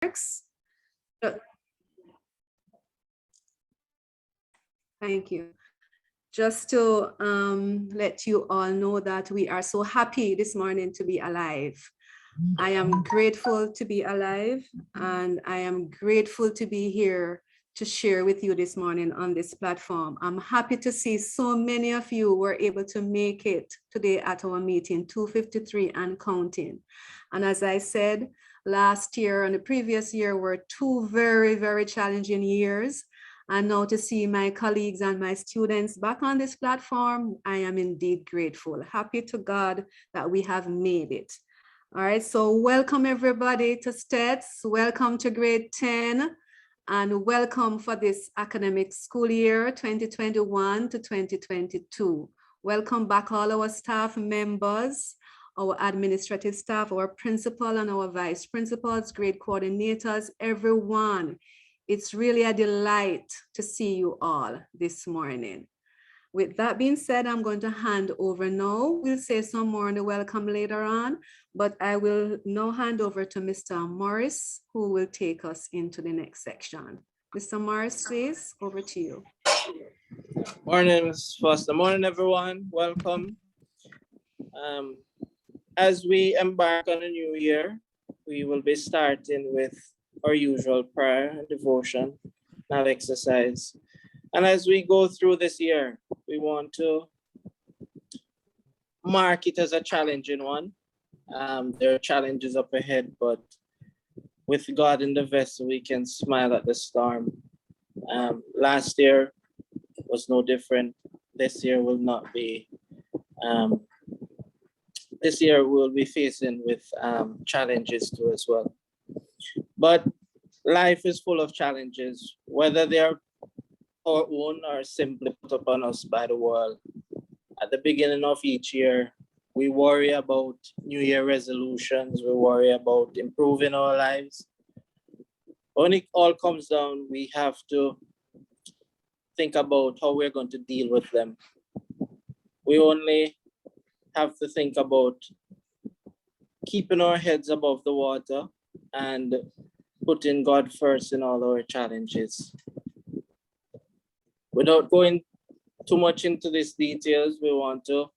Thank you. Just to let you all know that we are so happy this morning to be alive. I am grateful to be alive, and I am grateful to be here to share with you this morning on this platform. I'm happy to see so many of you were able to make it today at our meeting, 253 and counting. And as I said, last year and the previous year were two very, very challenging years. And now to see my colleagues and my students back on this platform, I am indeed grateful. Happy to God that we have made it. All right, so welcome everybody to STETHS, welcome to grade 10, and welcome for this academic school year 2021 to 2022. Welcome back all our staff members, our administrative staff, our principal and our vice principals, grade coordinators, everyone. It's really a delight to see you all this morning. With that being said, I'm going to hand over now. We'll say some more on the welcome later on, but I will now hand over to Mr. Morris, who will take us into the next section. Mr. Morris, please, over to you. Morning, Ms. Foster. Morning, everyone. Welcome. As we embark on a new year, we will be starting with our usual prayer and devotion, and exercise. And as we go through this year, we want to mark it as a challenging one. There are challenges up ahead, but with God in the vessel, we can smile at the storm. Last year was no different. This year will not be. This year we'll be facing with challenges too as well. But life is full of challenges, whether they are our own or simply put upon us by the world. At the beginning of each year, we worry about New Year resolutions, we worry about improving our lives. When it all comes down, we have to think about how we're going to deal with them. We only have to think about keeping our heads above the water and putting God first in all our challenges. Without going too much into these details, we want to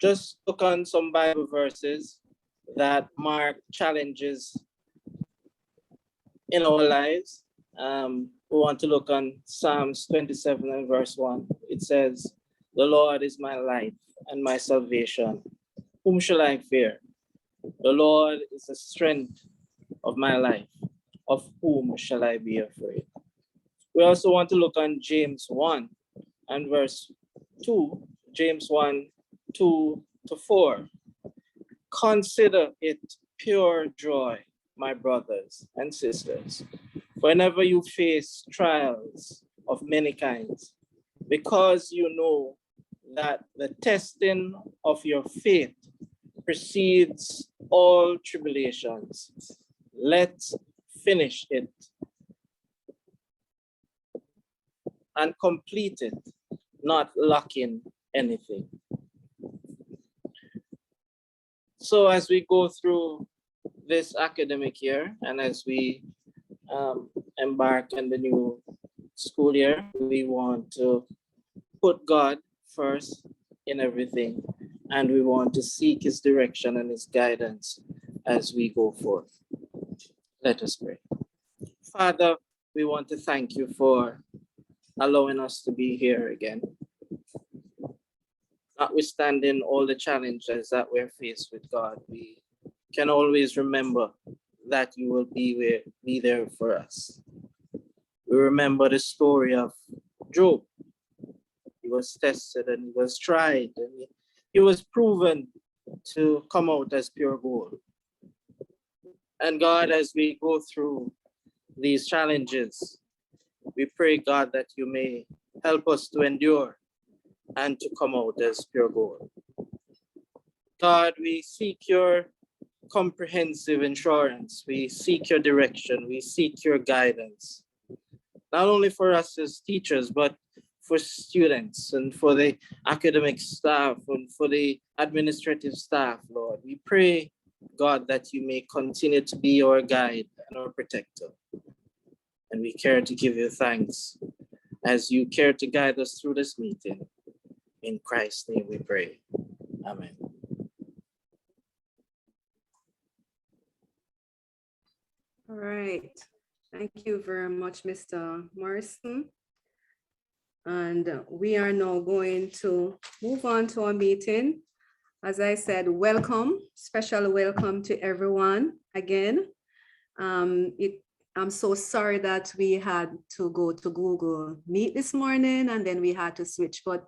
just look on some Bible verses that mark challenges in our lives. We want to look on Psalms 27 and verse 1. It says, "The Lord is my light and my salvation. Whom shall I fear? The Lord is the strength of my life. Of whom shall I be afraid?" We also want to look on James 1 and verse 2, James 1, 2 to 4. "Consider it pure joy, my brothers and sisters, whenever you face trials of many kinds, because you know that the testing of your faith precedes all tribulations. Let's finish it and complete it, not lacking anything." So as we go through this academic year and as we embark on the new school year, we want to put God first in everything, and we want to seek his direction and his guidance as we go forth. Let us pray. Father, we want to thank you for allowing us to be here again. Notwithstanding all the challenges that we're faced with, God, we can always remember that you will be there for us. We remember the story of Job. He was tested and he was tried and he was proven to come out as pure gold. And God, as we go through these challenges, we pray, God, that you may help us to endure and to come out as pure gold. God, we seek your comprehensive insurance. We seek your direction. We seek your guidance, not only for us as teachers, but for students and for the academic staff and for the administrative staff, Lord. We pray God, that you may continue to be our guide and our protector. And we care to give you thanks as you care to guide us through this meeting. In Christ's name we pray. Amen. All right. Thank you very much, Mr. Morrison. And we are now going to move on to our meeting. As I said, welcome, special welcome to everyone again. I'm so sorry that we had to go to Google Meet this morning and then we had to switch, but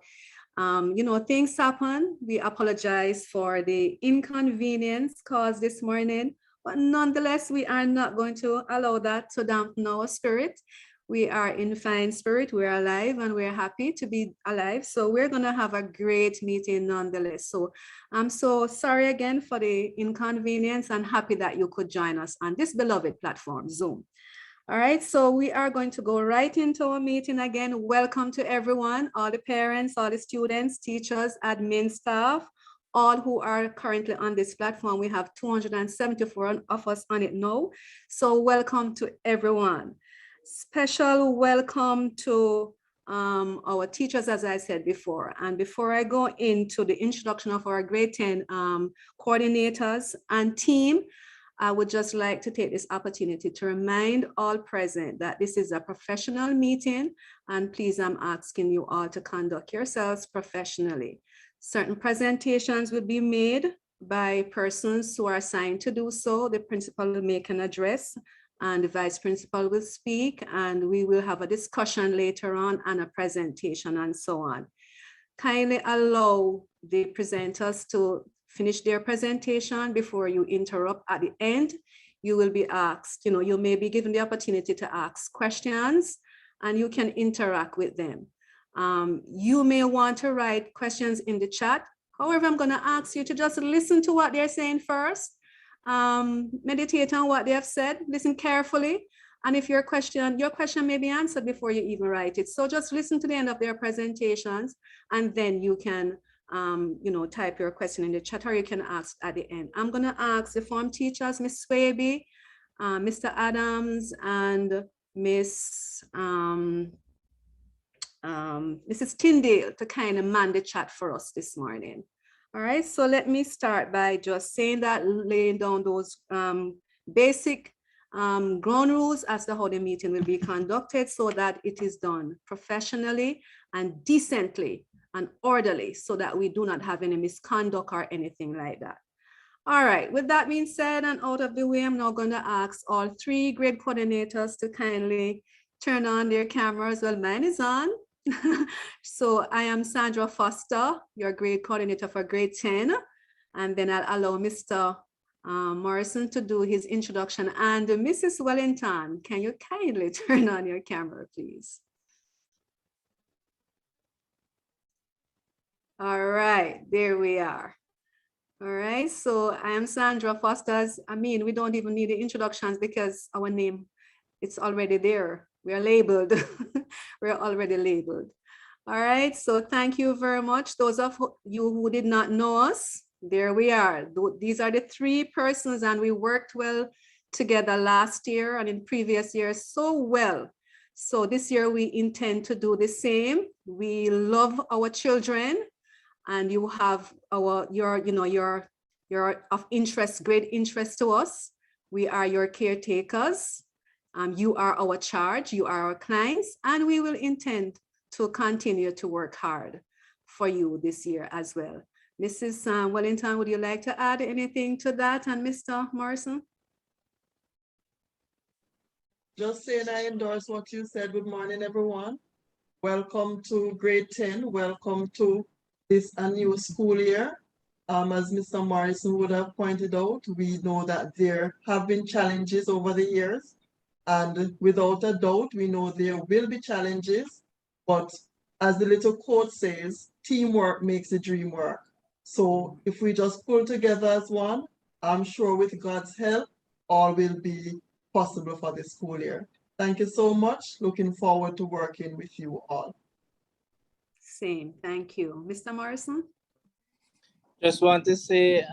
you know, things happen. We apologize for the inconvenience caused this morning, but nonetheless, we are not going to allow that to dampen our spirit. We are in fine spirit, we're alive and we're happy to be alive. So we're gonna have a great meeting nonetheless. So I'm so sorry again for the inconvenience and happy that you could join us on this beloved platform, Zoom. All right, so we are going to go right into our meeting again. Welcome to everyone, all the parents, all the students, teachers, admin staff, all who are currently on this platform. We have 274 of us on it now. So welcome to everyone. Special welcome to our teachers, as I said before. And before I go into the introduction of our grade 10 coordinators and team, I would just like to take this opportunity to remind all present that this is a professional meeting, and please, I'm asking you all to conduct yourselves professionally. Certain presentations will be made by persons who are assigned to do so. The principal will make an address and the vice principal will speak, and we will have a discussion later on and a presentation and so on. Kindly allow the presenters to finish their presentation before you interrupt at the end. You will be asked, you know, you may be given the opportunity to ask questions and you can interact with them. You may want to write questions in the chat. However, I'm going to ask you to just listen to what they're saying first. Meditate on what they have said, listen carefully. And if your question may be answered before you even write it. So just listen to the end of their presentations and then you can you know, type your question in the chat or you can ask at the end. I'm going to ask the form teachers, Ms. Swaby, Mr. Adams, and Mrs. Tyndale to kind of man the chat for us this morning. All right, so let me start by just saying that, laying down those basic ground rules as to how the meeting will be conducted so that it is done professionally and decently and orderly so that we do not have any misconduct or anything like that. All right, with that being said and out of the way, I'm now going to ask all three grade coordinators to kindly turn on their cameras. Well, mine is on. So I am Sandra Foster, your grade coordinator for grade 10. And then I'll allow Mr. Morrison to do his introduction. And Mrs. Wellington, can you kindly turn on your camera, please? All right, there we are. All right, so I am Sandra Foster's. I mean, we don't even need the introductions because our name, it's already there. We are labeled. We're already labeled. All right, so thank you very much. Those of you who did not know us, there we are. These are the three persons, and we worked well together last year and in previous years so well. So this year we intend to do the same. We love our children, and you have your of interest, great interest to us. We are your caretakers. You are our charge, you are our clients, and we will intend to continue to work hard for you this year as well. Mrs. Wellington, would you like to add anything to that? And Mr. Morrison? Just saying I endorse what you said. Good morning, everyone. Welcome to grade 10. Welcome to this new school year. As Mr. Morrison would have pointed out, we know that there have been challenges over the years. And without a doubt, we know there will be challenges, but as the little quote says, teamwork makes the dream work. So if we just pull together as one, I'm sure with God's help, all will be possible for this school year. Thank you so much. Looking forward to working with you all. Same, thank you. Mr. Morrison? Just want to say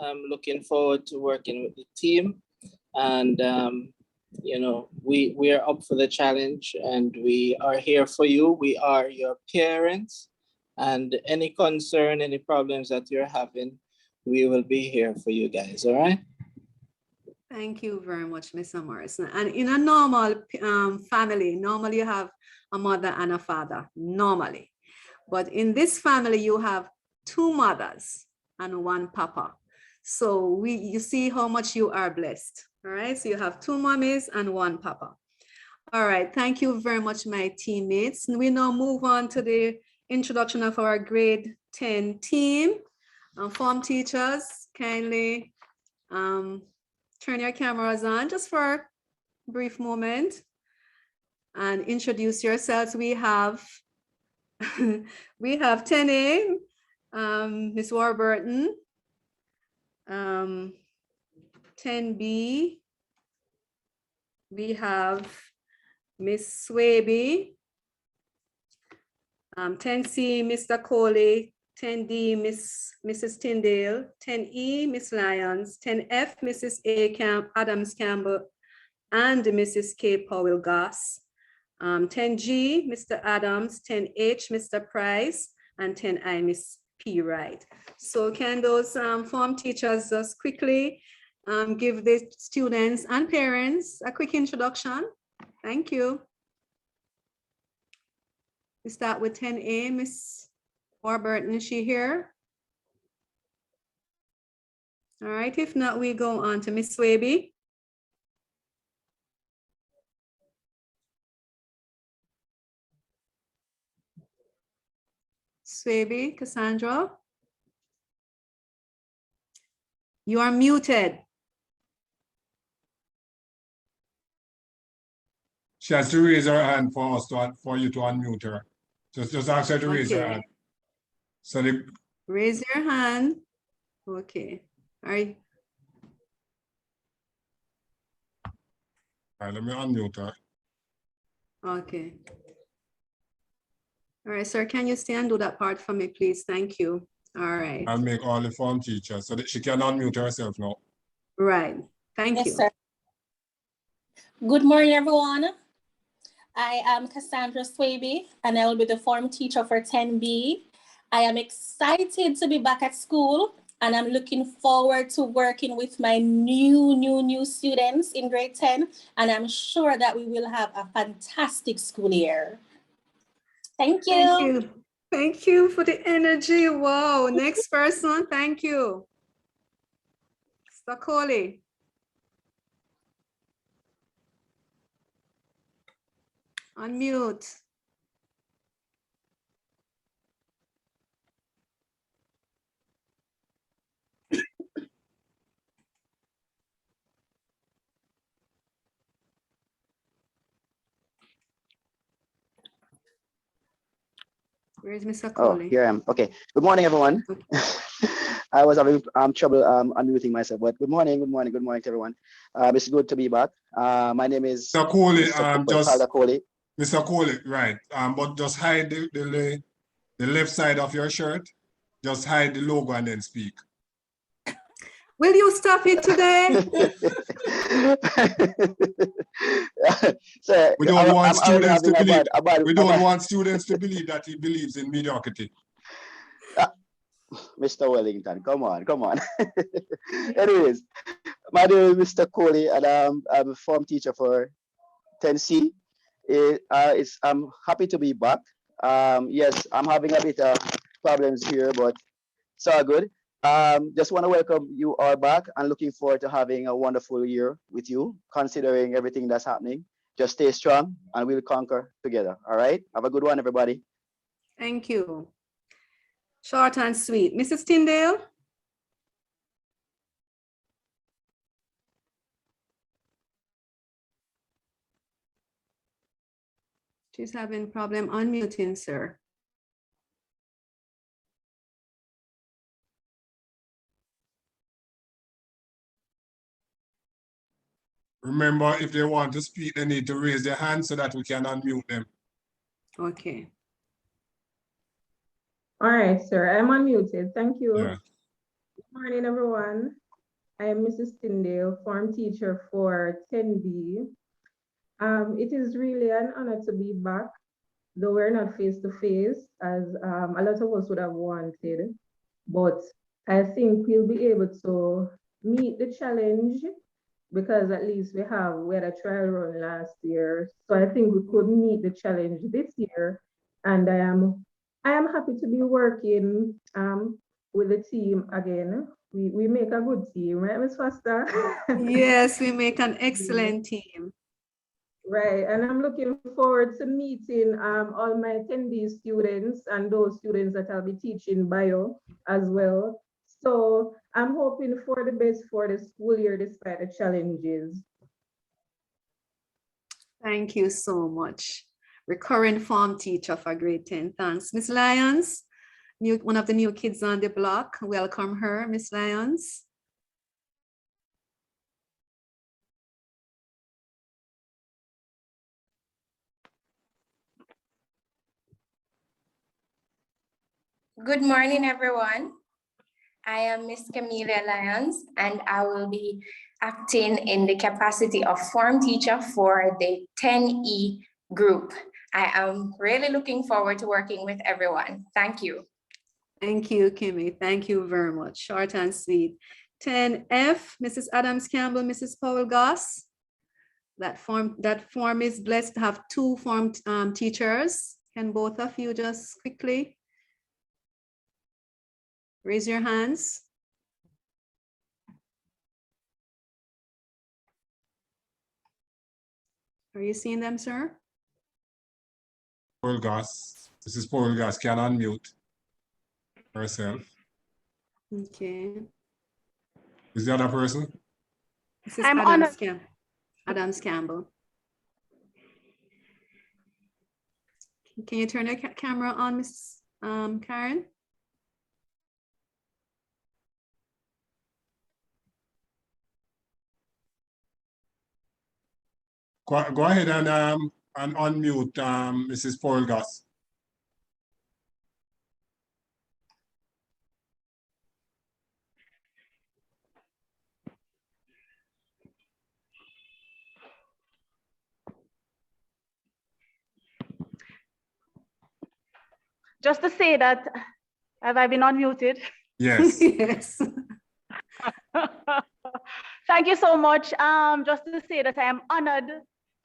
I'm looking forward to working with the team, and you know, we are up for the challenge, and we are here for you. We are your parents, and any concern, any problems that you're having, we will be here for you guys. All right. Thank you very much, Mr. Morrison. And in a normal family, normally you have a mother and a father, normally. But in this family, you have two mothers and one papa. So you see how much you are blessed. All right. So you have two mommies and one papa. All right. Thank you very much, my teammates. And we now move on to the introduction of our grade 10 team. Form teachers, kindly turn your cameras on just for a brief moment and introduce yourselves. We have 10A, Ms. Warburton, 10B, we have Ms. Swaby, 10C, Mr. Coley, 10D, Mrs. Tyndale, 10E, Ms. Lyons, 10F, Mrs. Adams Campbell, and Mrs. K. Powell Goss, 10G, Mr. Adams, 10H, Mr. Price, and 10I, Ms. P. Wright. So can those form teachers just quickly give the students and parents a quick introduction? Thank you. We start with 10A, Ms. Warburton, is she here? All right, if not, we go on to Ms. Swaby. Swaby, Cassandra. You are muted. She has to raise her hand for us for you to unmute her. Just ask her to raise her hand. So raise your hand. Okay. All right. All right, let me unmute her. Okay. All right, sir, can you stay and do that part for me, please? Thank you. All right. I'll make all the form teachers so that she can unmute herself now. Right. Thank you. Sir. Good morning, everyone. I am Cassandra Swaby, and I will be the form teacher for 10B. I am excited to be back at school, and I'm looking forward to working with my new students in grade 10, and I'm sure that we will have a fantastic school year. Thank you. Thank you. Thank you for the energy. Wow. Next person. Thank you. Mr. Coley. Unmute. Where's Mr. Coley? Oh, here I am. Okay. Good morning, everyone. Okay. I was having trouble unmuting myself, but good morning to everyone. It's good to be back. My name is Mr. Coley, Mr. Coley, right. But just hide the left side of your shirt. Just hide the logo and then speak. Will you stop it today? So, we don't want students to believe. We don't want students to believe that he believes in mediocrity. Mr. Wellington, come on. Anyways, my name is Mr. Coley, and I'm a form teacher for 10C. I'm happy to be back. Yes, I'm having a bit of problems here, but it's all good. Just want to welcome you all back and looking forward to having a wonderful year with you, considering everything that's happening. Just stay strong and we'll conquer together. All right. Have a good one, everybody. Thank you. Short and sweet. Mrs. Tyndale? She's having problem unmuting, sir. Remember, if they want to speak, they need to raise their hand so that we can unmute them. Okay. All right, sir. I'm unmuted. Thank you. Yeah. Morning, everyone. I am Mrs. Tyndale, form teacher for 10B. It is really an honor to be back, though we're not face to face, as a lot of us would have wanted. But I think we'll be able to meet the challenge because at least we had a trial run last year. So I think we could meet the challenge this year. And I am happy to be working with the team again. We make a good team, right, Ms. Foster? Yes, we make an excellent team. Right, and I'm looking forward to meeting all my 10D students and those students that I'll be teaching bio as well. So I'm hoping for the best for the school year despite the challenges. Thank you so much. Recurrent form teacher for grade 10. Thanks. Miss Lyons, one of the new kids on the block. Welcome her, Miss Lyons. Good morning, everyone. I am Miss Camelia Lyons, and I will be acting in the capacity of form teacher for the 10E group. I am really looking forward to working with everyone. Thank you. Thank you, Kimmy. Thank you very much. Short and sweet. 10F, Mrs. Adams Campbell, Mrs. Powell Goss. That form is blessed to have two form teachers. Can both of you just quickly raise your hands? Are you seeing them, sir? Paul Gas. Mrs. Paul Gas can unmute herself. Okay. Is the other person? Mrs. I'm Adams Campbell. Can you turn your camera on, Miss Karen? Go ahead and unmute Mrs. Paul Gas. Just to say that, have I been unmuted? Yes. Yes. Thank you so much. Just to say that I am honored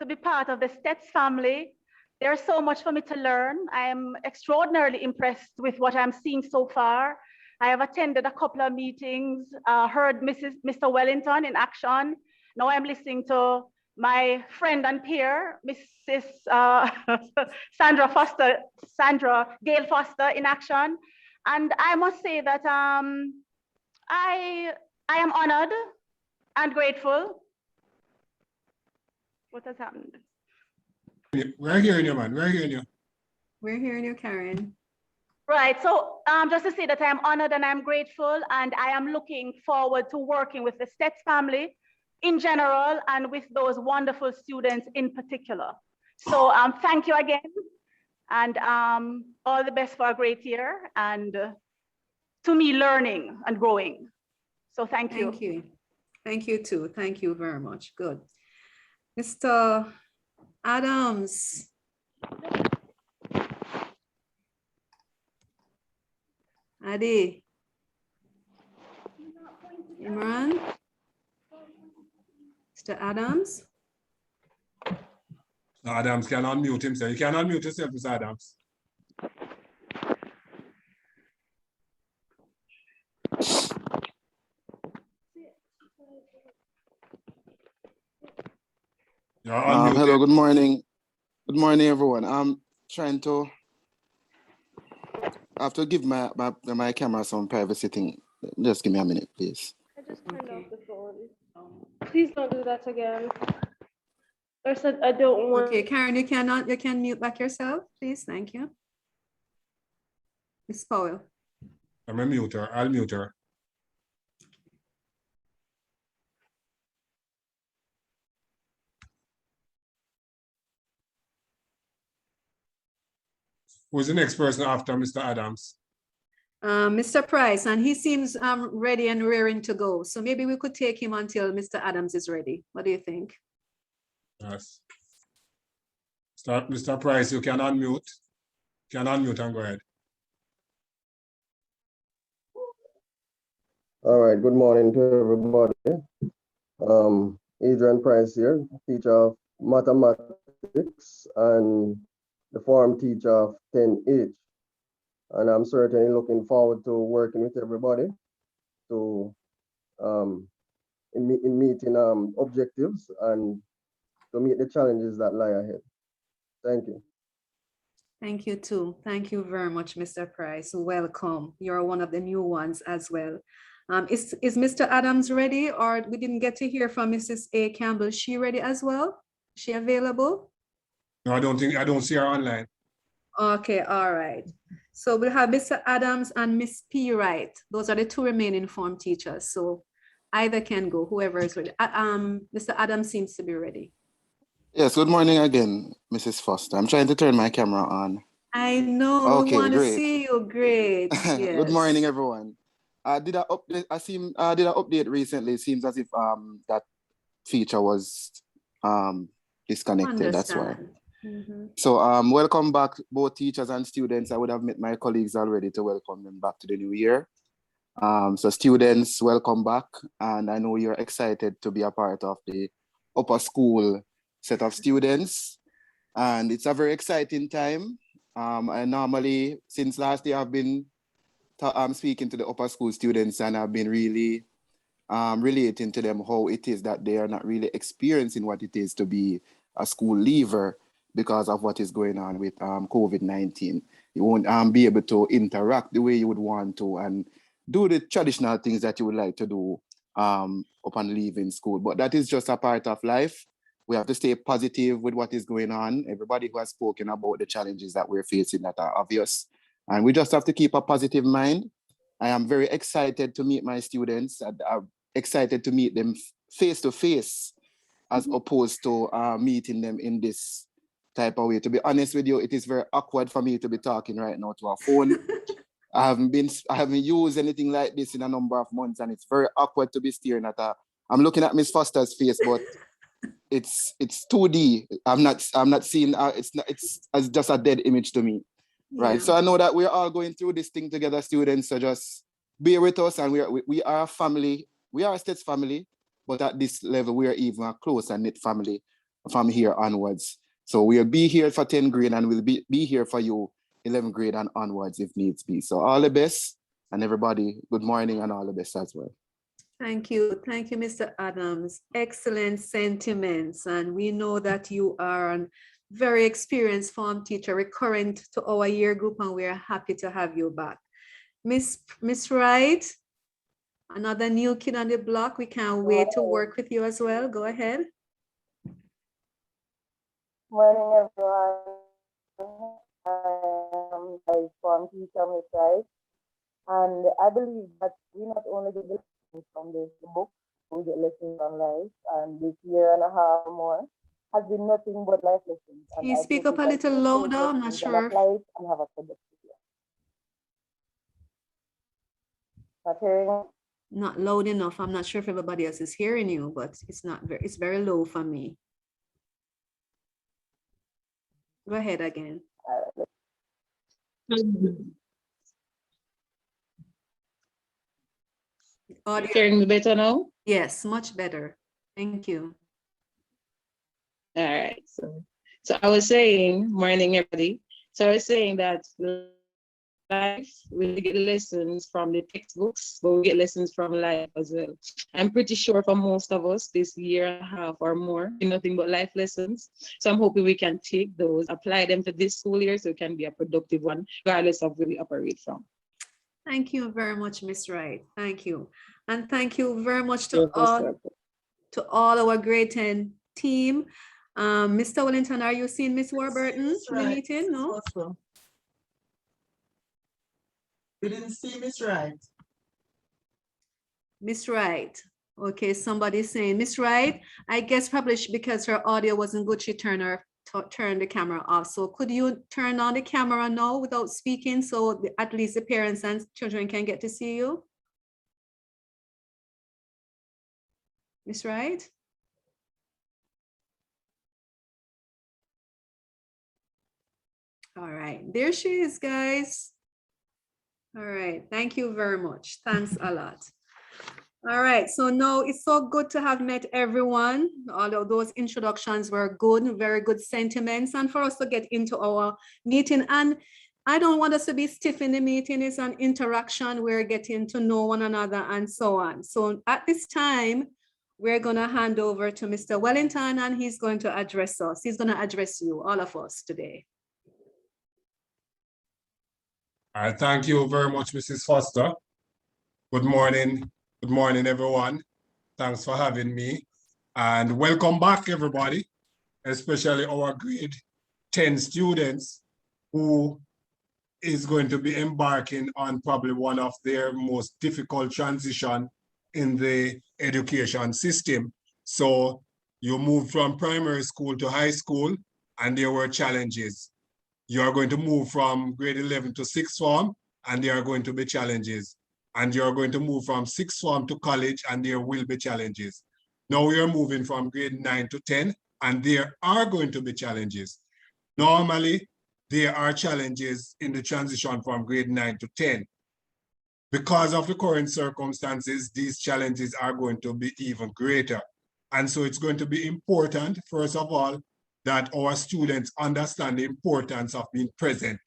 to be part of the STETHS family. There's so much for me to learn. I am extraordinarily impressed with what I'm seeing so far. I have attended a couple of meetings, heard Mr. Wellington in action. Now I'm listening to my friend and peer, Mrs. Sandra Gale Foster in action. And I must say that I am honored and grateful. What has happened? We're hearing you, man. We're hearing you. We're hearing you, Karen. Right, so just to say that I am honored and I'm grateful, and I am looking forward to working with the STETHS family in general and with those wonderful students in particular. So thank you again, and all the best for a great year, and to me, learning and growing. So thank you. Thank you. Thank you too. Thank you very much. Good. Mr. Adams. Adi. Imran. Mr. Adams. Adams can unmute himself. You can unmute yourself, Mr. Adams. Hello, good morning. Good morning, everyone. I'm trying to, I have to give my camera some privacy thing. Just give me a minute, please. I just turned off the phone. Please don't do that again. I said I don't want. Okay, Karen, you can mute back yourself, please. Thank you. Ms. Powell. I'm a mute her. I'll mute her. Who's the next person after Mr. Adams? Mr. Price, and he seems ready and raring to go. So maybe we could take him until Mr. Adams is ready. What do you think? Yes. Mr. Price, you can unmute. You can unmute and go ahead. All right, good morning to everybody. Adrian Price here, teacher of mathematics and the form teacher of 10H. And I'm certainly looking forward to working with everybody to in meeting objectives and to meet the challenges that lie ahead. Thank you. Thank you too. Thank you very much, Mr. Price. Welcome. You're one of the new ones as well. Is Mr. Adams ready, or we didn't get to hear from Mrs. A. Campbell? Is she ready as well? Is she available? No, I don't see her online. Okay, all right. So we'll have Mr. Adams and Miss P. Wright. Those are the two remaining form teachers. So either can go, whoever is ready. Mr. Adams seems to be ready. Yes, good morning again, Mrs. Foster. I'm trying to turn my camera on. I know, we Okay, want to great. see you. Great. Yes. Good morning, everyone. Did I update? Did I update recently? It seems as if that feature was disconnected. That's why. So welcome back, both teachers and students. I would have met my colleagues already to welcome them back to the new year. So students, welcome back. And I know you're excited to be a part of the upper school set of students. And it's a very exciting time. I normally, since last year, I've been speaking to the upper school students, and I've been really relating to them how it is that they are not really experiencing what it is to be a school leaver because of what is going on with COVID-19. You won't be able to interact the way you would want to and do the traditional things that you would like to do upon leaving school. But that is just a part of life. We have to stay positive with what is going on. Everybody who has spoken about the challenges that we're facing that are obvious. And we just have to keep a positive mind. I am very excited to meet my students. I'm excited to meet them face to face as opposed to meeting them in this type of way. To be honest with you, it is very awkward for me to be talking right now to a phone. I haven't used anything like this in a number of months, and it's very awkward to be staring at her. I'm looking at Miss Foster's face, but it's 2D. I'm not seeing it's just a dead image to me. Right. So I know that we're all going through this thing together, students. So just bear with us, and we are a family. We are a STETHS family, but at this level, we are even a close and knit family from here onwards. So we'll be here for 10th grade, and we'll be here for you 11th grade and onwards if needs be. So all the best, and everybody, good morning and all the best as well. Thank you. Thank you, Mr. Adams. Excellent sentiments. And we know that you are a very experienced form teacher, recurrent to our year group, and we're happy to have you back. Miss Wright, another new kid on the block. We can't wait to work with you as well. Go ahead. Morning, everyone. I'm a form teacher, Miss Wright. And I believe that we not only get lessons from the book, we get lessons on life. And this year and a half more has been nothing but life lessons. Can you speak up a little louder? I'm not sure. And have a productive year. Not hearing? Not loud enough. I'm not sure if everybody else is hearing you, but it's very low for me. Go ahead again. Hearing me better now? Yes, much better. Thank you. All right. So I was saying, morning, everybody. So I was saying that life, we get lessons from the textbooks, but we get lessons from life as well. I'm pretty sure for most of us, this year and a half or more, nothing but life lessons. So I'm hoping we can take those, apply them to this school year so it can be a productive one, regardless of where we operate from. Thank you very much, Miss Wright. Thank you. And thank you very much to all our grade 10 team. Mr. Wellington, are you seeing Miss Warburton in the meeting? No? We didn't see Miss Wright. Miss Wright. Okay, somebody's saying Miss Wright, I guess probably because her audio wasn't good, she turned her turn the camera off. So could you turn on the camera now without speaking so at least the parents and children can get to see you? Miss Wright? All right, there she is, guys. All right, thank you very much. Thanks a lot. All right, so now it's so good to have met everyone. All of those introductions were good, very good sentiments, and for us to get into our meeting. And I don't want us to be stiff in the meeting. It's an interaction. We're getting to know one another and so on. So at this time, we're going to hand over to Mr. Wellington, and he's going to address us. He's going to address you, all of us today. All right, thank you very much, Mrs. Foster. Good morning. Good morning, everyone. Thanks for having me. And welcome back, everybody, especially our grade 10 students who is going to be embarking on probably one of their most difficult transition in the education system. So you moved from primary school to high school, and there were challenges. You are going to move from grade 11 to sixth form, and there are going to be challenges. And you're going to move from sixth form to college, and there will be challenges. Now we are moving from grade 9 to 10, and there are going to be challenges. Normally, there are challenges in the transition from grade 9 to 10. Because of the current circumstances, these challenges are going to be even greater. And so it's going to be important, first of all, that our students understand the importance of being present,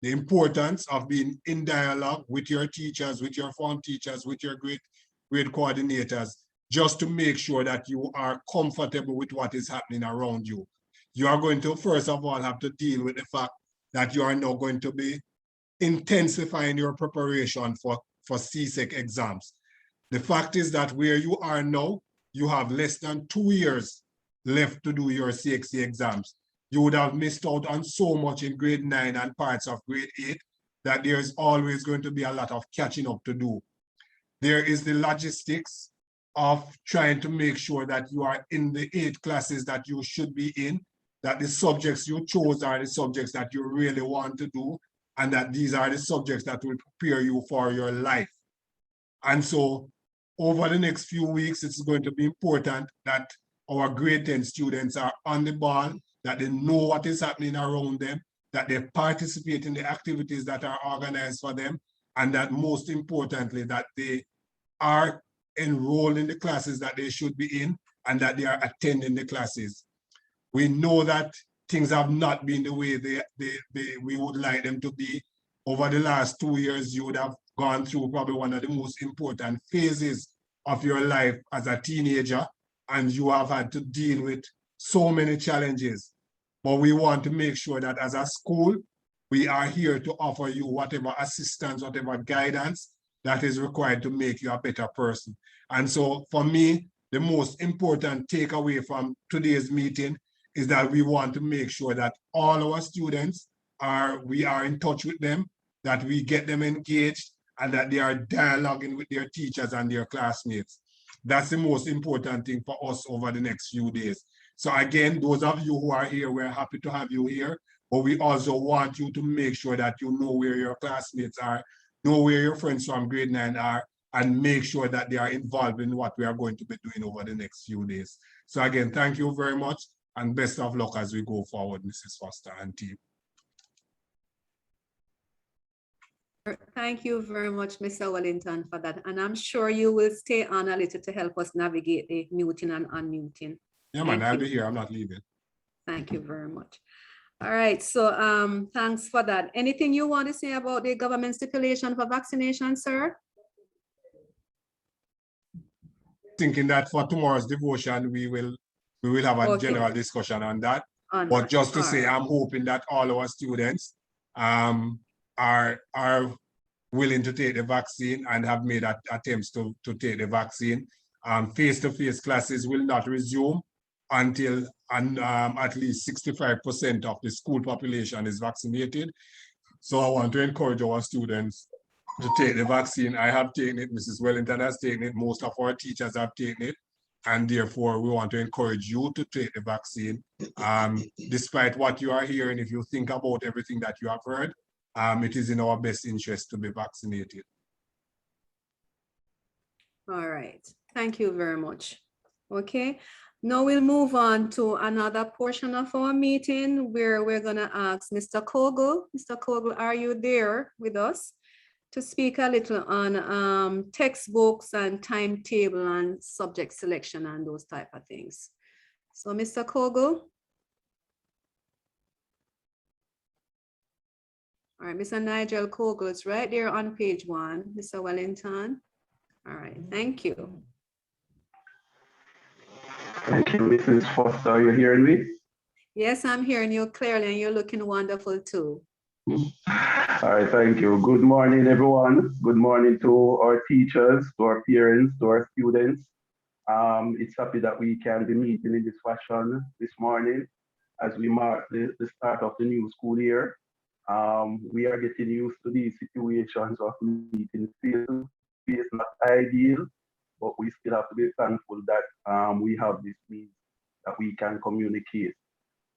the importance of being in dialogue with your teachers, with your form teachers, with your grade coordinators, just to make sure that you are comfortable with what is happening around you. You are going to, first of all, have to deal with the fact that you are now going to be intensifying your preparation for CSEC exams. The fact is that where you are now, you have less than 2 years left to do your CXC exams. You would have missed out on so much in grade 9 and parts of grade 8 that there's always going to be a lot of catching up to do. There is the logistics of trying to make sure that you are in the 8 classes that you should be in, that the subjects you chose are the subjects that you really want to do, and that these are the subjects that will prepare you for your life. And so over the next few weeks, it's going to be important that our grade 10 students are on the ball, that they know what is happening around them, that they participate in the activities that are organized for them, and that most importantly, that they are enrolled in the classes that they should be in, and that they are attending the classes. We know that things have not been the way we would like them to be. Over the last 2 years, you would have gone through probably one of the most important phases of your life as a teenager, and you have had to deal with so many challenges. But we want to make sure that as a school, we are here to offer you whatever assistance, whatever guidance that is required to make you a better person. And so for me, the most important takeaway from today's meeting is that we want to make sure that all our students we are in touch with them, that we get them engaged, and that they are dialoguing with their teachers and their classmates. That's the most important thing for us over the next few days. So again, those of you who are here, we're happy to have you here, but we also want you to make sure that you know where your classmates are, know where your friends from grade 9 are, and make sure that they are involved in what we are going to be doing over the next few days. So again, thank you very much, and best of luck as we go forward, Mrs. Foster and team. Thank you very much, Mr. Wellington, for that. And I'm sure you will stay on a little to help us navigate the muting and unmuting. Yeah, man, I'll be here. I'm not leaving. Thank you very much. All right, so thanks for that. Anything you want to say about the government stipulation for vaccination, sir? Thinking that for tomorrow's devotion, we will have a general discussion on that. But just to say, I'm hoping that all our students are willing to take the vaccine and have made attempts to take the vaccine. Face-to-face classes will not resume until at least 65% of the school population is vaccinated. So I want to encourage our students to take the vaccine. I have taken it, Mrs. Wellington has taken it, most of our teachers have taken it. and therefore we want to encourage you to take the vaccine. Despite what you are hearing, if you think about everything that you have heard, it is in our best interest to be vaccinated. All right, thank you very much. Okay, now we'll move on to another portion of our meeting where we're gonna ask Mr. Kogel. Mr. Kogel, are you there with us to speak a little on textbooks and timetable and subject selection and those type of things? So Mr. Kogel. All right, Mr. Nigel Kogel is right there on page 1. Mr. Wellington. All right, thank you. Thank you, Mrs. Foster. Are you hearing me? Yes, I'm hearing you clearly and you're looking wonderful too. All right, thank you. Good morning, everyone. Good morning to our teachers, to our parents, to our students. It's happy that we can be meeting in this fashion this morning as we mark the start of the new school year. We are getting used to these situations of meeting face, not ideal, but we still have to be thankful that we have this means that we can communicate.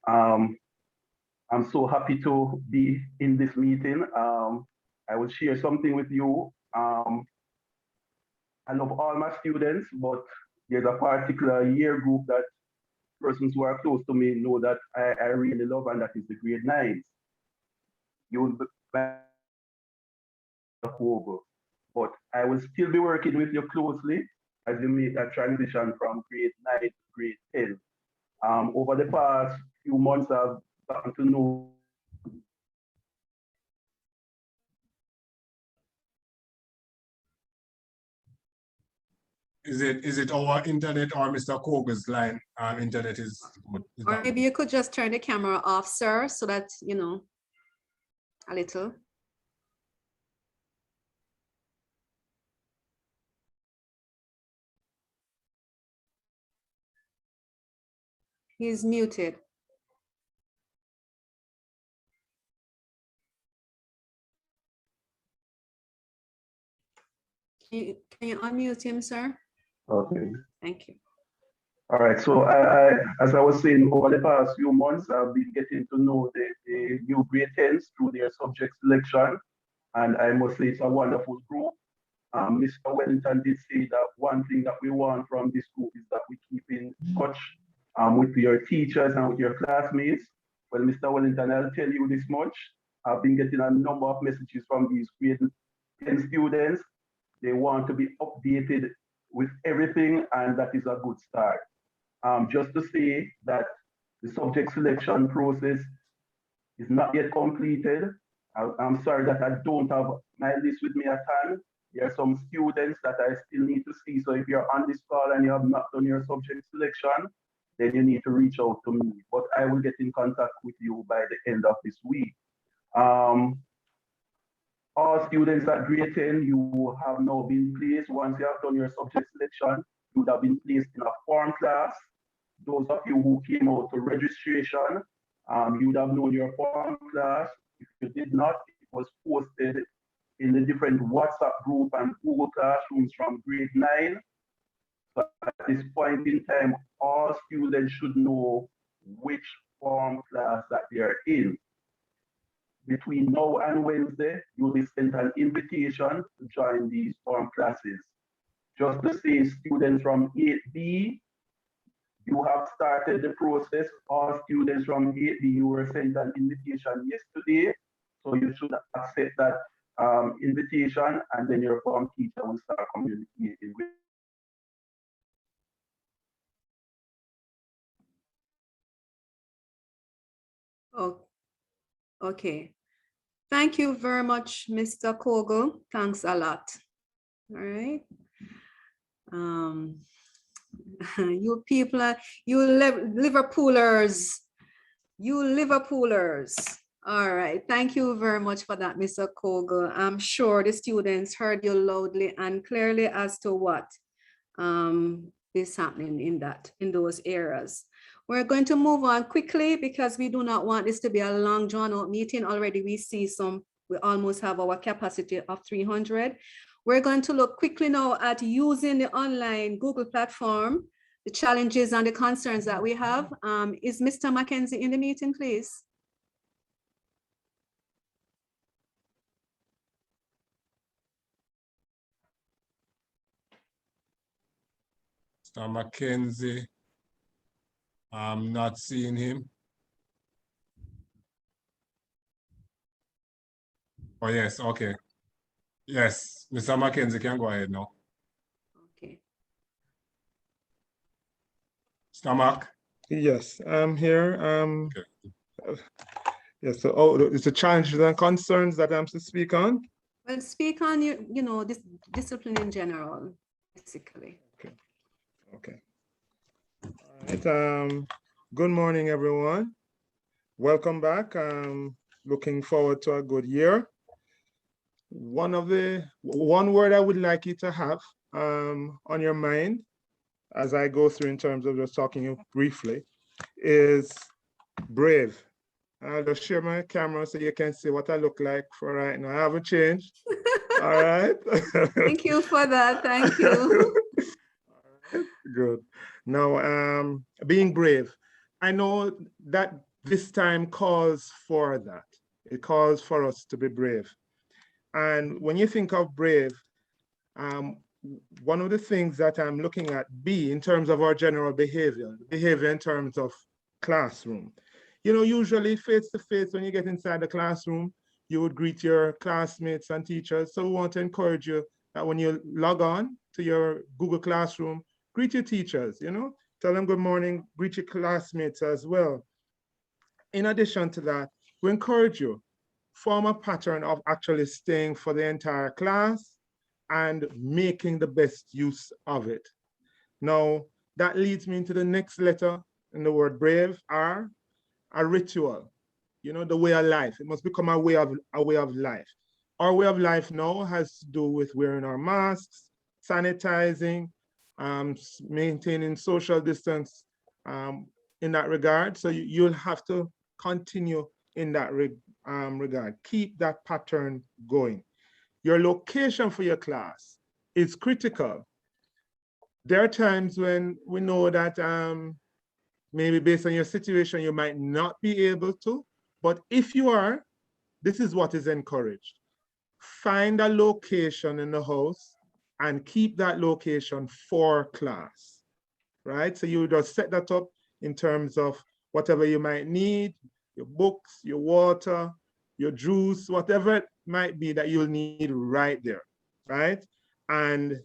I'm so happy to be in this meeting. I will share something with you. I love all my students, but there's a particular year group that persons who are close to me know that I really love, and that is the grade 9s. You will be over, but I will still be working with you closely as you make that transition from grade 9 to grade 10. Over the past few months, I've gotten to know Is it our internet or Mr. Kogel's line? Internet is or maybe you could just turn the camera off, sir, so that, you know, a little. He's muted. Can you unmute him, sir? Okay. Thank you. All right, so as I was saying, over the past few months, I've been getting to know the new grade 10s through their subject selection, and I must say it's a wonderful group. Mr. Wellington did say that one thing that we want from this group is that we keep in touch with your teachers and with your classmates. Well, Mr. Wellington, I'll tell you this much. I've been getting a number of messages from these grade 10 students. They want to be updated with everything, and that is a good start. Just to say that the subject selection process is not yet completed. I'm sorry that I don't have my list with me at hand. There are some students that I still need to see. So if you're on this call and you have not done your subject selection, then you need to reach out to me. But I will get in contact with you by the end of this week. All students at grade 10, you have now been placed. Once you have done your subject selection, you would have been placed in a form class. Those of you who came out to registration, you would have known your form class. If you did not, it was posted in the different WhatsApp group and Google Classrooms from grade 9. So at this point in time, all students should know which form class that they are in. Between now and Wednesday, you'll be sent an invitation to join these form classes. Just to say, students from 8B, you have started the process. All students from 8B, you were sent an invitation yesterday. So you should accept that invitation, and then your form teacher will start communicating with. Oh, okay. Thank you very much, Mr. Kogel. Thanks a lot. All right. You people, you Liverpoolers, you Liverpoolers. All right. Thank you very much for that, Mr. Kogel. I'm sure the students heard you loudly and clearly as to what is happening in those areas. We're going to move on quickly because we do not want this to be a long drawn out meeting. Already we see we almost have our capacity of 300. We're going to look quickly now at using the online Google platform the challenges and the concerns that we have. Is Mr. Mackenzie in the meeting, please? Mr. Mackenzie, I'm not seeing him. Oh, yes, okay. Yes, Mr. Mackenzie can go ahead now. Okay. Mr. Mac? Yes, I'm here. Okay. Yes, so it's the challenges and concerns that I'm to speak on. Well, speak on this discipline in general, basically. Okay. All right. Good morning, everyone. Welcome back. Looking forward to a good year. One word I would like you to have on your mind as I go through in terms of just talking you briefly is brave. I'll just share my camera so you can see what I look like for right now. I haven't changed. All right. Thank you for that. Thank you. Good. Now, being brave. I know that this time calls for that. It calls for us to be brave. And when you think of brave, one of the things that I'm looking at in terms of our general behavior in terms of classroom. You know, usually face-to-face, when you get inside the classroom, you would greet your classmates and teachers. So we want to encourage you that when you log on to your Google Classroom, greet your teachers, tell them good morning, greet your classmates as well. In addition to that, we encourage you, form a pattern of actually staying for the entire class and making the best use of it. Now, that leads me into the next letter in the word brave, R, a ritual, the way of life. It must become a way of life. Our way of life now has to do with wearing our masks, sanitizing, maintaining social distance in that regard. So you'll have to continue in that regard. Keep that pattern going. Your location for your class is critical. There are times when we know that maybe based on your situation, you might not be able to, but if you are, this is what is encouraged. Find a location in the house and keep that location for class, right? So you just set that up in terms of whatever you might need, your books, your water, your juice, whatever it might be that you'll need right there, right? And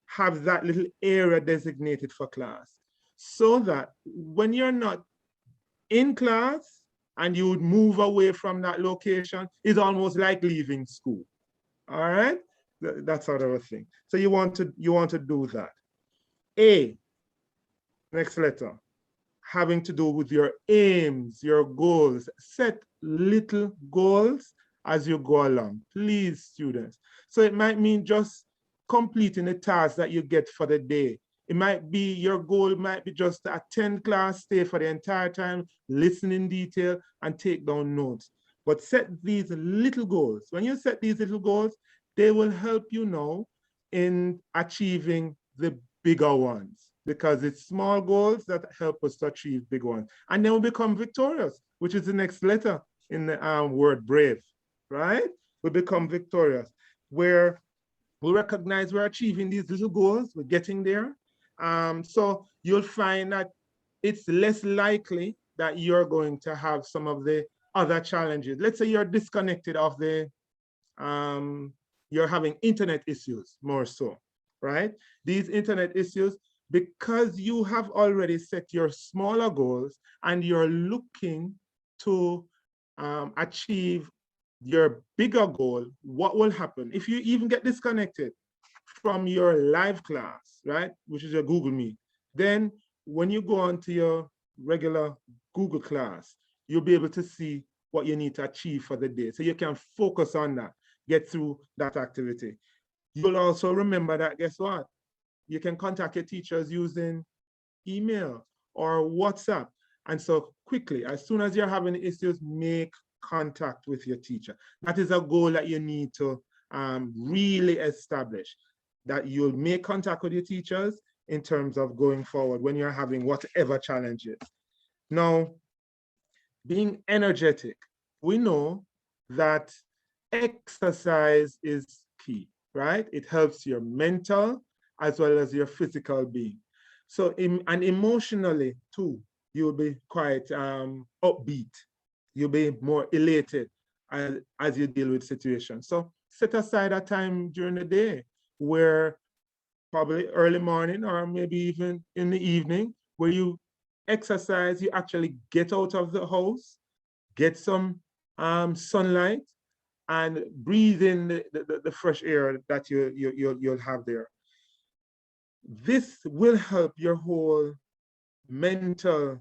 have that little area designated for class so that when you're not in class and you would move away from that location, it's almost like leaving school, all right? That sort of a thing. So you want to do that. A, next letter, having to do with your aims, your goals. Set little goals as you go along, please, students. So it might mean just completing the task that you get for the day. It might be, your goal might be just to attend class, stay for the entire time, listen in detail, and take down notes. But set these little goals. When you set these little goals, they will help you now in achieving the bigger ones, because it's small goals that help us to achieve big ones. And then we become victorious, which is the next letter in the word brave, right? We become victorious, where we recognize we're achieving these little goals, we're getting there. So you'll find that it's less likely that you're going to have some of the other challenges. Let's say you're disconnected of the, you're having internet issues more so, right? These internet issues, because you have already set your smaller goals and you're looking to achieve your bigger goal, what will happen? If you even get disconnected from your live class, right, which is your Google Meet, then when you go on to your regular Google class, you'll be able to see what you need to achieve for the day. So you can focus on that, get through that activity. You'll also remember that, guess what? You can contact your teachers using email or WhatsApp. And so quickly, as soon as you're having issues, make contact with your teacher. That is a goal that you need to really establish, that you'll make contact with your teachers, in terms of going forward when you're having whatever challenges. Now, being energetic, we know that exercise is key, right? It helps your mental as well as your physical being. So, and emotionally too, you'll be quite upbeat. You'll be more elated as you deal with situations. So set aside a time during the day where probably early morning or maybe even in the evening where you exercise, you actually get out of the house, get some sunlight, and breathe in the fresh air that you'll have there. This will help your whole mental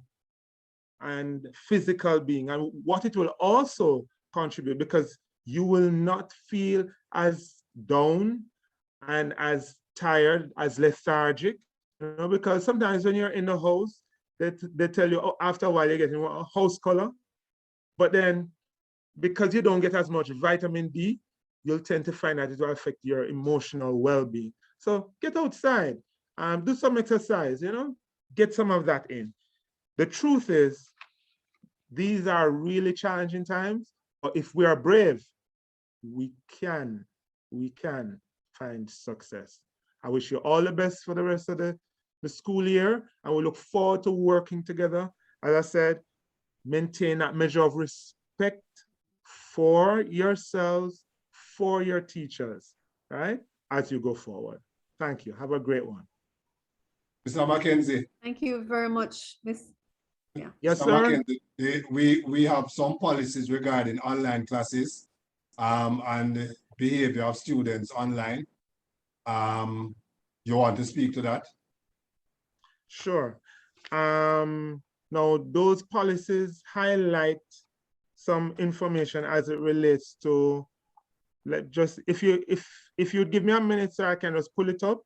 and physical being. And what it will also contribute, because you will not feel as down and as tired, as lethargic, you know, because sometimes when you're in the house, they tell you, oh, after a while you're getting a house color, but then because you don't get as much vitamin D, you'll tend to find that it will affect your emotional well-being. So get outside, do some exercise, you know, get some of that in. The truth is, these are really challenging times, but if we are brave, we can find success. I wish you all the best for the rest of the school year, and we look forward to working together. As I said, maintain that measure of respect for yourselves, for your teachers, right? As you go forward. Thank you. Have a great one. Mr. Mackenzie. Thank you very much, Miss. Yeah. Yes, Mr. sir. Mackenzie, we have some policies regarding online classes and behavior of students online. You want to speak to that? Sure. Now, those policies highlight some information as it relates to, if you'd give me a minute, sir, I can just pull it up,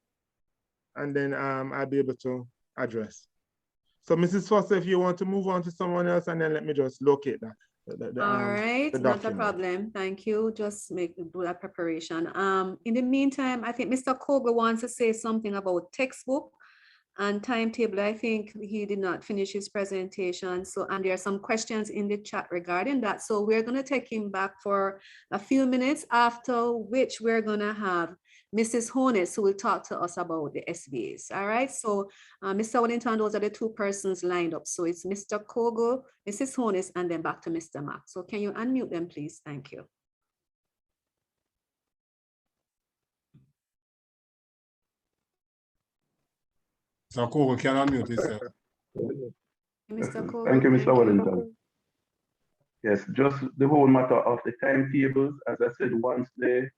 and then I'll be able to address. So, Mrs. Foster, if you want to move on to someone else, and then let me just locate that. All right, not a problem. Thank you. Just do that preparation. In the meantime, I think Mr. Kobe wants to say something about textbook and timetable. I think he did not finish his presentation. So, and there are some questions in the chat regarding that. So we're going to take him back for a few minutes, after which we're going to have Mrs. Honus, who will talk to us about the SBAs. All right. So Mr. Wellington, those are the two persons lined up. So it's Mr. Kogo, Mrs. Honus, and then back to Mr. Mack. So can you unmute them, please? Thank you. So Kogo can unmute yourself. Mr. Kogo, thank you, Mr. Wellington. Yes, just the whole matter of the timetables. As I said, once the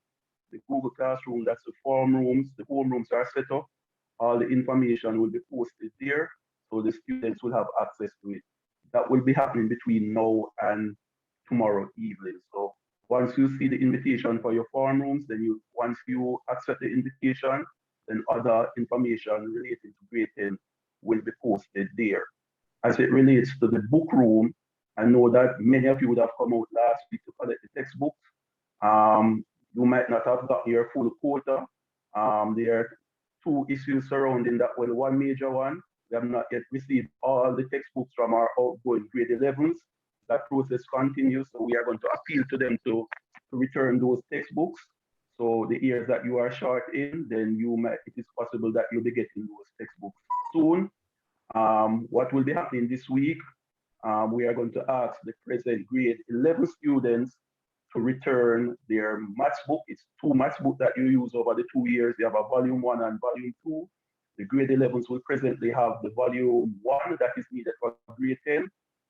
Google Classroom, that's the form rooms, the homerooms are set up, all the information will be posted there, so the students will have access to it. That will be happening between now and tomorrow evening. So once you see the invitation for your form rooms, then once you accept the invitation, then other information related to grade 10 will be posted there. As it relates to the book room, I know that many of you would have come out last week to collect the textbooks. You might not have got your full quota. There are two issues surrounding that. Well, one major one, we have not yet received all the textbooks from our outgoing grade 11s. That process continues, so we are going to appeal to them to return those textbooks. So the years that you are short in, then it is possible that you'll be getting those textbooks soon. What will be happening this week, we are going to ask the present grade 11 students to return their maths book. It's two maths books that you use over the 2 years. You have a volume 1 and volume 2. The grade 11s will presently have the volume 1 that is needed for grade 10.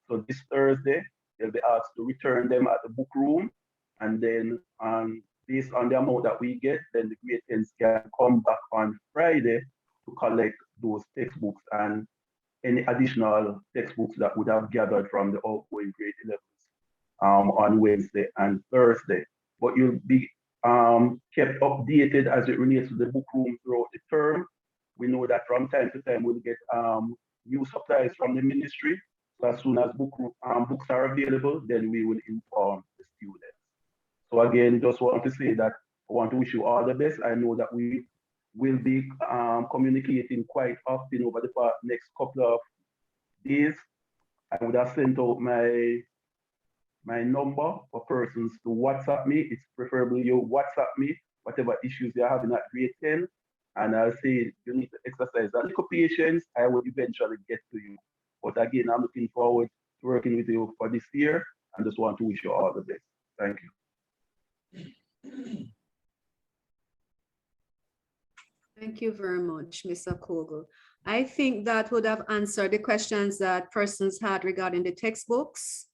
So this Thursday, they'll be asked to return them at the book room. And then based on the amount that we get, then the grade 10s can come back on Friday to collect those textbooks and any additional textbooks that would have gathered from the outgoing grade 11s on Wednesday and Thursday. But you'll be kept updated as it relates to the book room throughout the term. We know that from time to time we'll get new supplies from the ministry. So as soon as books are available, then we will inform the students. So again, just want to say that I want to wish you all the best. I know that we will be communicating quite often over the next couple of days. I would have sent out my number for persons to WhatsApp me. It's preferably you WhatsApp me, whatever issues you're having at grade 10. And I'll say you need to exercise a little patience. I will eventually get to you. But again, I'm looking forward to working with you for this year and just want to wish you all the best. Thank you. Thank you very much, Mr. Kogel. I think that would have answered the questions that persons had regarding the textbooks.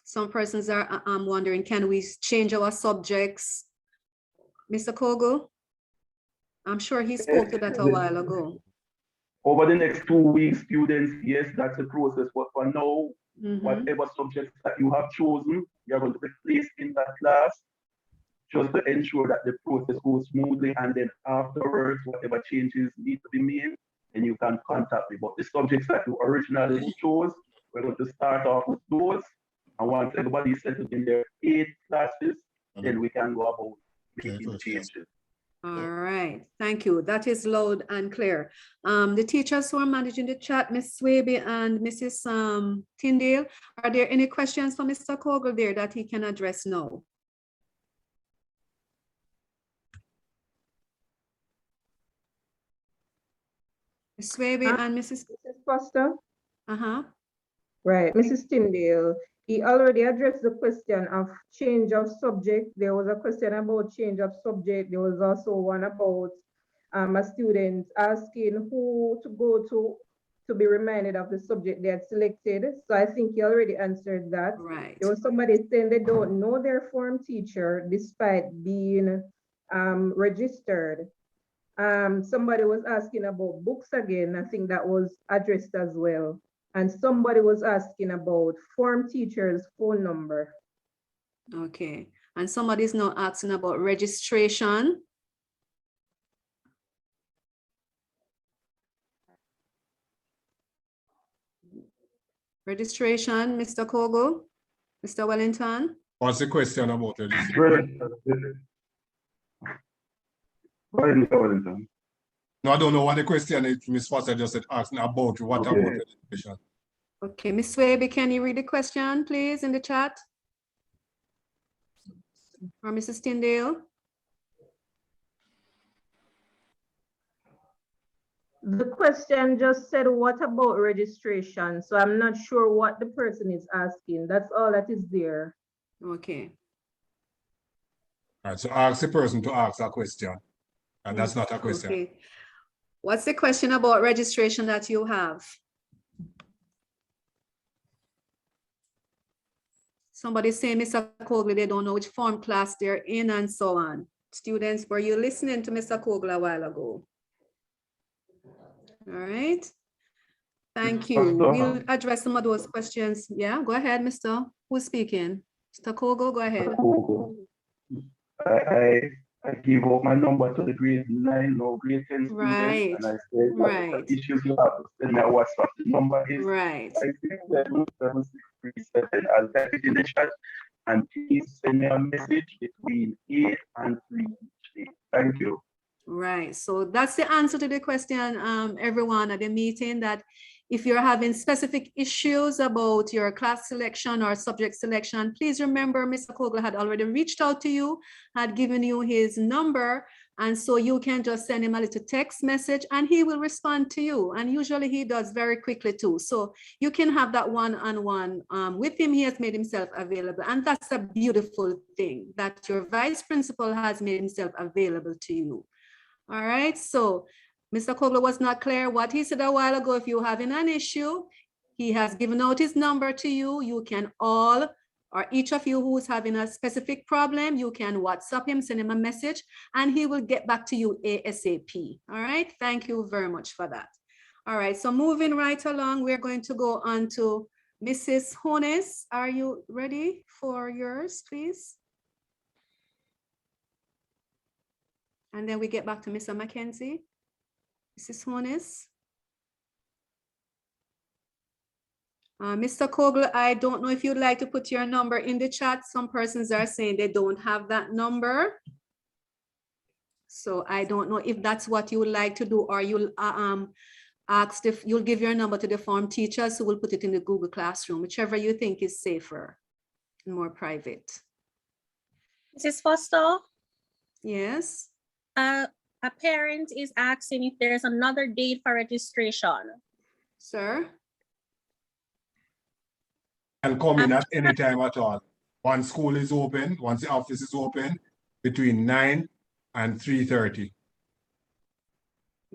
Some persons are wondering, can we change our subjects? Mr. Kogel? I'm sure he spoke to that a while ago. Over the next 2 weeks, students, yes, that's the process. But for now, whatever subjects that you have chosen, you're going to be placed in that class just to ensure that the process goes smoothly. And then afterwards, whatever changes need to be made, then you can contact me. But the subjects that you originally chose, we're going to start off with those. And once everybody is settled in their 8 classes, then we can go about making changes. All right, thank you. That is loud and clear. The teachers who are managing the chat, Ms. Swaby and Mrs. Tyndale, are there any questions for Mr. Kogel there that he can address now? Ms. Swaby and Mrs. Foster? Uh-huh. Right, Mrs. Tyndale, he already addressed the question of change of subject. There was a question about change of subject. There was also one about a student asking who to go to be reminded of the subject they had selected. So I think he already answered that. Right. There was somebody saying they don't know their form teacher despite being registered. Somebody was asking about books again. I think that was addressed as well. And somebody was asking about form teacher's phone number. Okay. And somebody's now asking about registration. Registration, Mr. Kogel, Mr. Wellington. What's the question about registration? No, I don't know what the question is. Ms. Foster just said asking about what about registration. Okay, Ms. Swaby, can you read the question, please, in the chat? Or Mrs. Tyndale? The question just said, what about registration? So I'm not sure what the person is asking. That's all that is there. Okay. All right, so ask the person to ask a question. And that's not a question. Okay. What's the question about registration that you have? Somebody saying, Mr. Kogel, they don't know which form class they're in and so on. Students, were you listening to Mr. Kogel a while ago? All right. Thank you. We'll address some of those questions. Yeah, go ahead, Mr. Who's speaking? Mr. Kogel, go ahead. I give out my number to the grade 9 or grade 10 students, right. And I said, right. issues you have, send me a WhatsApp. The number is right. 5677637. I'll type it in the chat. And please send me a message between 8 and 3 each day. Thank you. Right. So that's the answer to the question, everyone at the meeting, that if you're having specific issues about your class selection or subject selection, please remember Mr. Kogel had already reached out to you, had given you his number, and so you can just send him a little text message and he will respond to you. And usually he does very quickly too. So you can have that one-on-one with him. He has made himself available. And that's a beautiful thing, that your vice principal has made himself available to you. All right, so Mr. Kogel was not clear what he said a while ago. If you're having an issue, he has given out his number to you. You can all, or each of you who's having a specific problem, you can WhatsApp him, send him a message, and he will get back to you ASAP. All right, thank you very much for that. All right, so moving right along, we're going to go on to Mrs. Hones. Are you ready for yours, please? And then we get back to Mr. Mackenzie. Mrs. Hones. Mr. Kogel, I don't know if you'd like to put your number in the chat. Some persons are saying they don't have that number. So I don't know if that's what you would like to do, or you'll ask if you'll give your number to the form teachers who will put it in the Google Classroom, whichever you think is safer and more private. Mrs. Foster? Yes. A parent is asking if there's another date for registration. Sir? And come in at any time at all. Once school is open, once the office is open, between 9 and 3:30.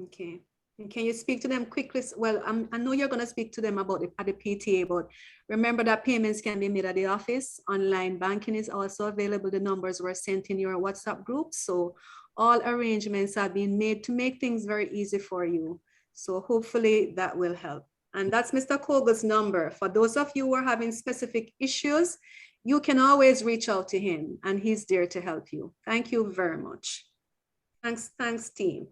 Okay. And can you speak to them quickly? Well, I know you're going to speak to them about it at the PTA, but remember that payments can be made at the office. Online banking is also available. The numbers were sent in your WhatsApp group. So all arrangements are being made to make things very easy for you. So hopefully that will help. And that's Mr. Kogel's number. For those of you who are having specific issues, you can always reach out to him and he's there to help you. Thank you very much. Thanks team.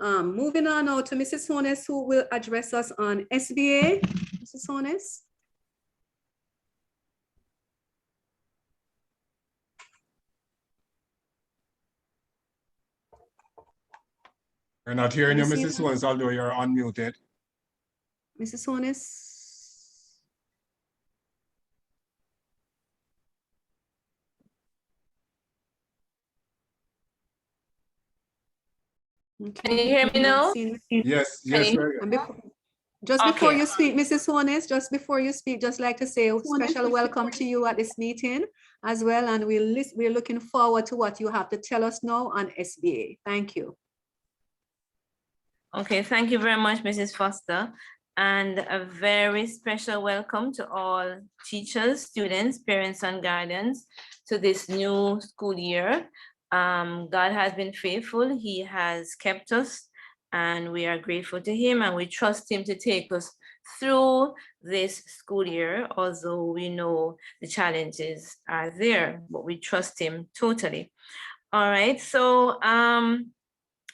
Moving on now to Mrs. Hones, who will address us on SBA. Mrs. Hones. We're not hearing you, Mrs. Hones, although you're unmuted. Mrs. Hones. Okay. Can you hear me now? Yes, yes. Before you speak, Mrs. Hones, just before you speak, just like to say a special welcome to you at this meeting as well. And we're looking forward to what you have to tell us now on SBA. Thank you. Okay, thank you very much, Mrs. Foster. And a very special welcome to all teachers, students, parents, and guardians to this new school year. God has been faithful. He has kept us, and we are grateful to him, and we trust him to take us through this school year, although we know the challenges are there, but we trust him totally. All right, so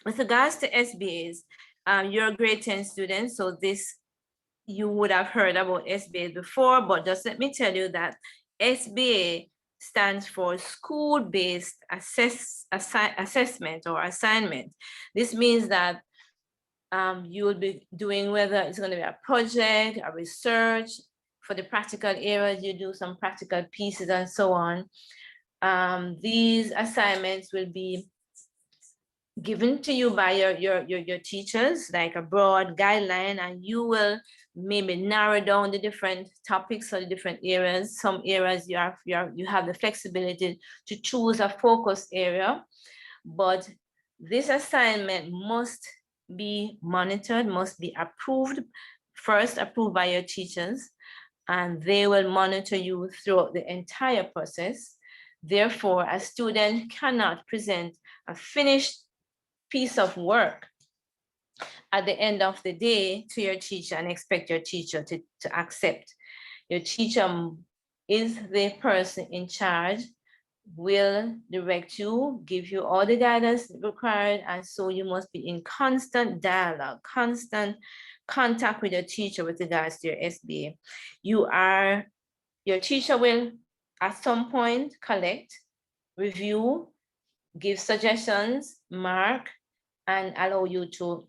with regards to SBAs, you're a grade 10 student, so this, you would have heard about SBA before, but just let me tell you that SBA stands for school-based assessment or assignment. This means that you will be doing, whether it's going to be a project, a research. For the practical areas, you do some practical pieces and so on. These assignments will be given to you by your teachers, like a broad guideline, and you will maybe narrow down the different topics or the different areas. Some areas you have the flexibility to choose a focus area, but this assignment must be monitored, must be approved, first approved by your teachers, and they will monitor you throughout the entire process. Therefore, a student cannot present a finished piece of work at the end of the day to your teacher and expect your teacher to accept. Your teacher is the person in charge, will direct you, give you all the guidance required, and so you must be in constant dialogue, constant contact with your teacher with regards to your SBA. Your teacher will at some point collect, review, give suggestions, mark, and allow you to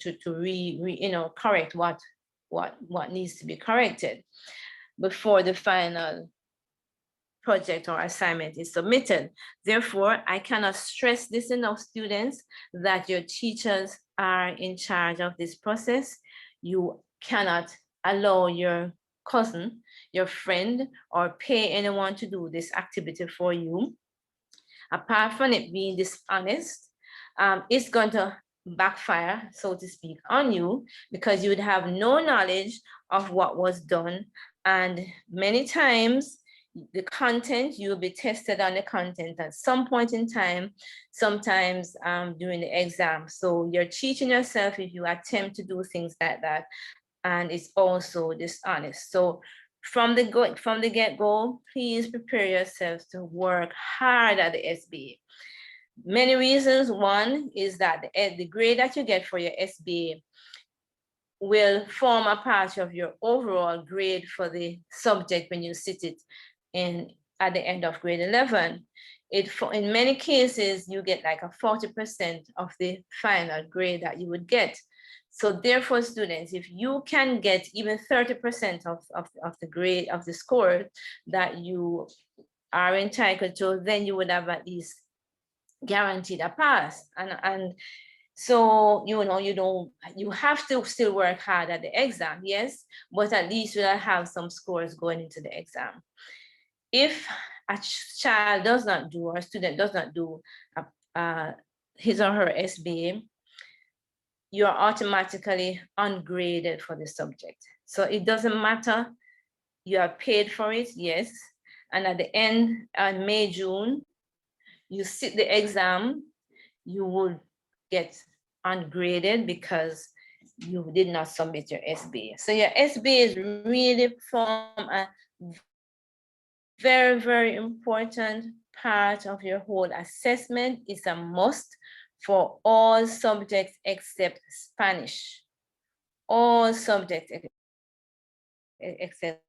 correct what needs to be corrected before the final project or assignment is submitted. Therefore, I cannot stress this enough, students, that your teachers are in charge of this process. You cannot allow your cousin, your friend, or pay anyone to do this activity for you. Apart from it being dishonest, it's going to backfire, so to speak, on you, because you would have no knowledge of what was done. And many times the content, you will be tested on the content at some point in time, sometimes during the exam. So you're cheating yourself if you attempt to do things like that, and it's also dishonest. So from the get-go, please prepare yourselves to work hard at the SBA. Many reasons. One is that the grade that you get for your SBA will form a part of your overall grade for the subject when you sit it at the end of grade 11. In many cases, you get like a 40% of the final grade that you would get. So therefore, students, if you can get even 30% of the grade, of the score that you are entitled to, then you would have at least guaranteed a pass. And so, you have to still work hard at the exam, yes, but at least you'll have some scores going into the exam. If a child does not do, or a student does not do his or her SBA, you're automatically ungraded for the subject. So it doesn't matter, you are paid for it, yes. And at the end, on May, June, you sit the exam, you will get ungraded because you did not submit your SBA. So your SBA is really from a very, very important part of your whole assessment. It's a must for all subjects except Spanish. All subjects except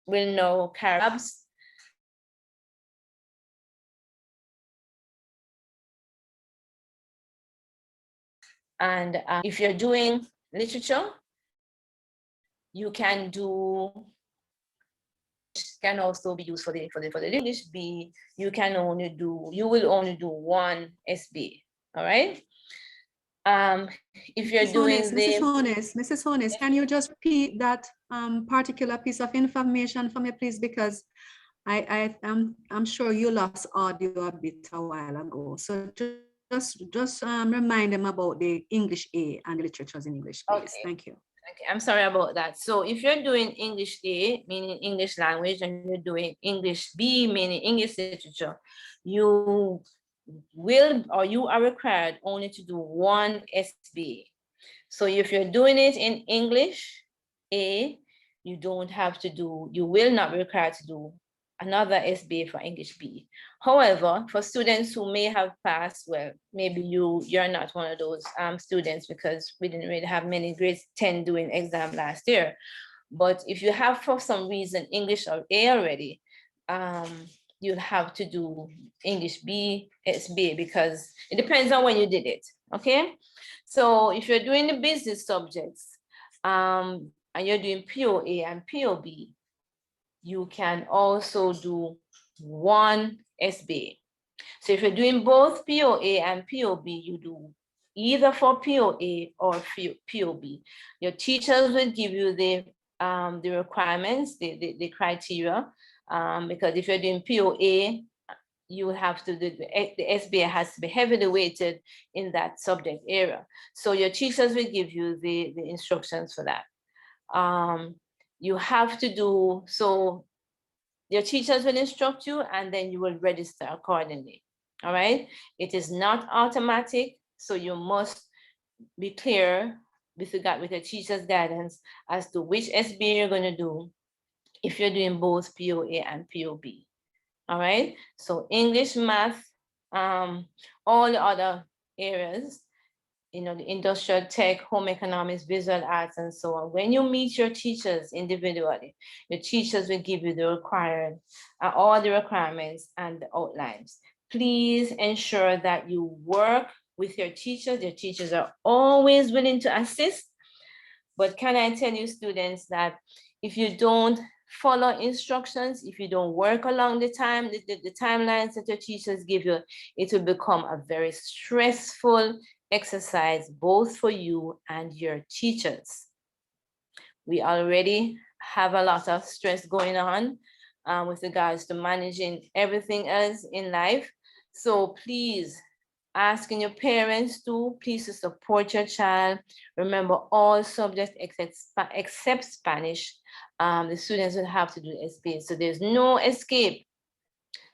will know Caribs. And if you're doing literature, you can do, can also be used for the English B. You will only do one SB. All right. If you're doing Mrs. Hones, can you just repeat that particular piece of information for me, please? Because I'm sure you lost audio a bit a while ago. So just remind them about the English A and the literatures in English, please. Okay. Thank you. Okay, I'm sorry about that. So if you're doing English A, meaning English language, and you're doing English B, meaning English literature, you will, or you are required only to do one SBA. So if you're doing it in English A, you don't have to do, you will not be required to do another SBA for English B. However, for students who may have passed, well, maybe you're not one of those students, because we didn't really have many grades 10 doing exam last year. But if you have, for some reason, English or A already, you'll have to do English B, SBA, because it depends on when you did it, okay? So if you're doing the business subjects, and you're doing POA and POB, you can also do one SBA. So if you're doing both POA and POB, you do either for POA or POB. Your teachers will give you the requirements, the criteria, because if you're doing POA, you have to do the SBA has to be heavily weighted in that subject area. So your teachers will give you the instructions for that. You have to do, so your teachers will instruct you, and then you will register accordingly. All right. It is not automatic, so you must be clear with your teacher's guidance as to which SBA you're going to do if you're doing both POA and POB. All right. So English, math, all the other areas, the industrial tech, home economics, visual arts, and so on. When you meet your teachers individually, your teachers will give you the required, all the requirements and the outlines. Please ensure that you work with your teachers. Your teachers are always willing to assist. But can I tell you, students, that if you don't follow instructions, if you don't work along the timelines that your teachers give you, it will become a very stressful exercise, both for you and your teachers. We already have a lot of stress going on with regards to managing everything else in life. So please, asking your parents to please support your child. Remember, all subjects except Spanish, the students will have to do SBA. So there's no escape.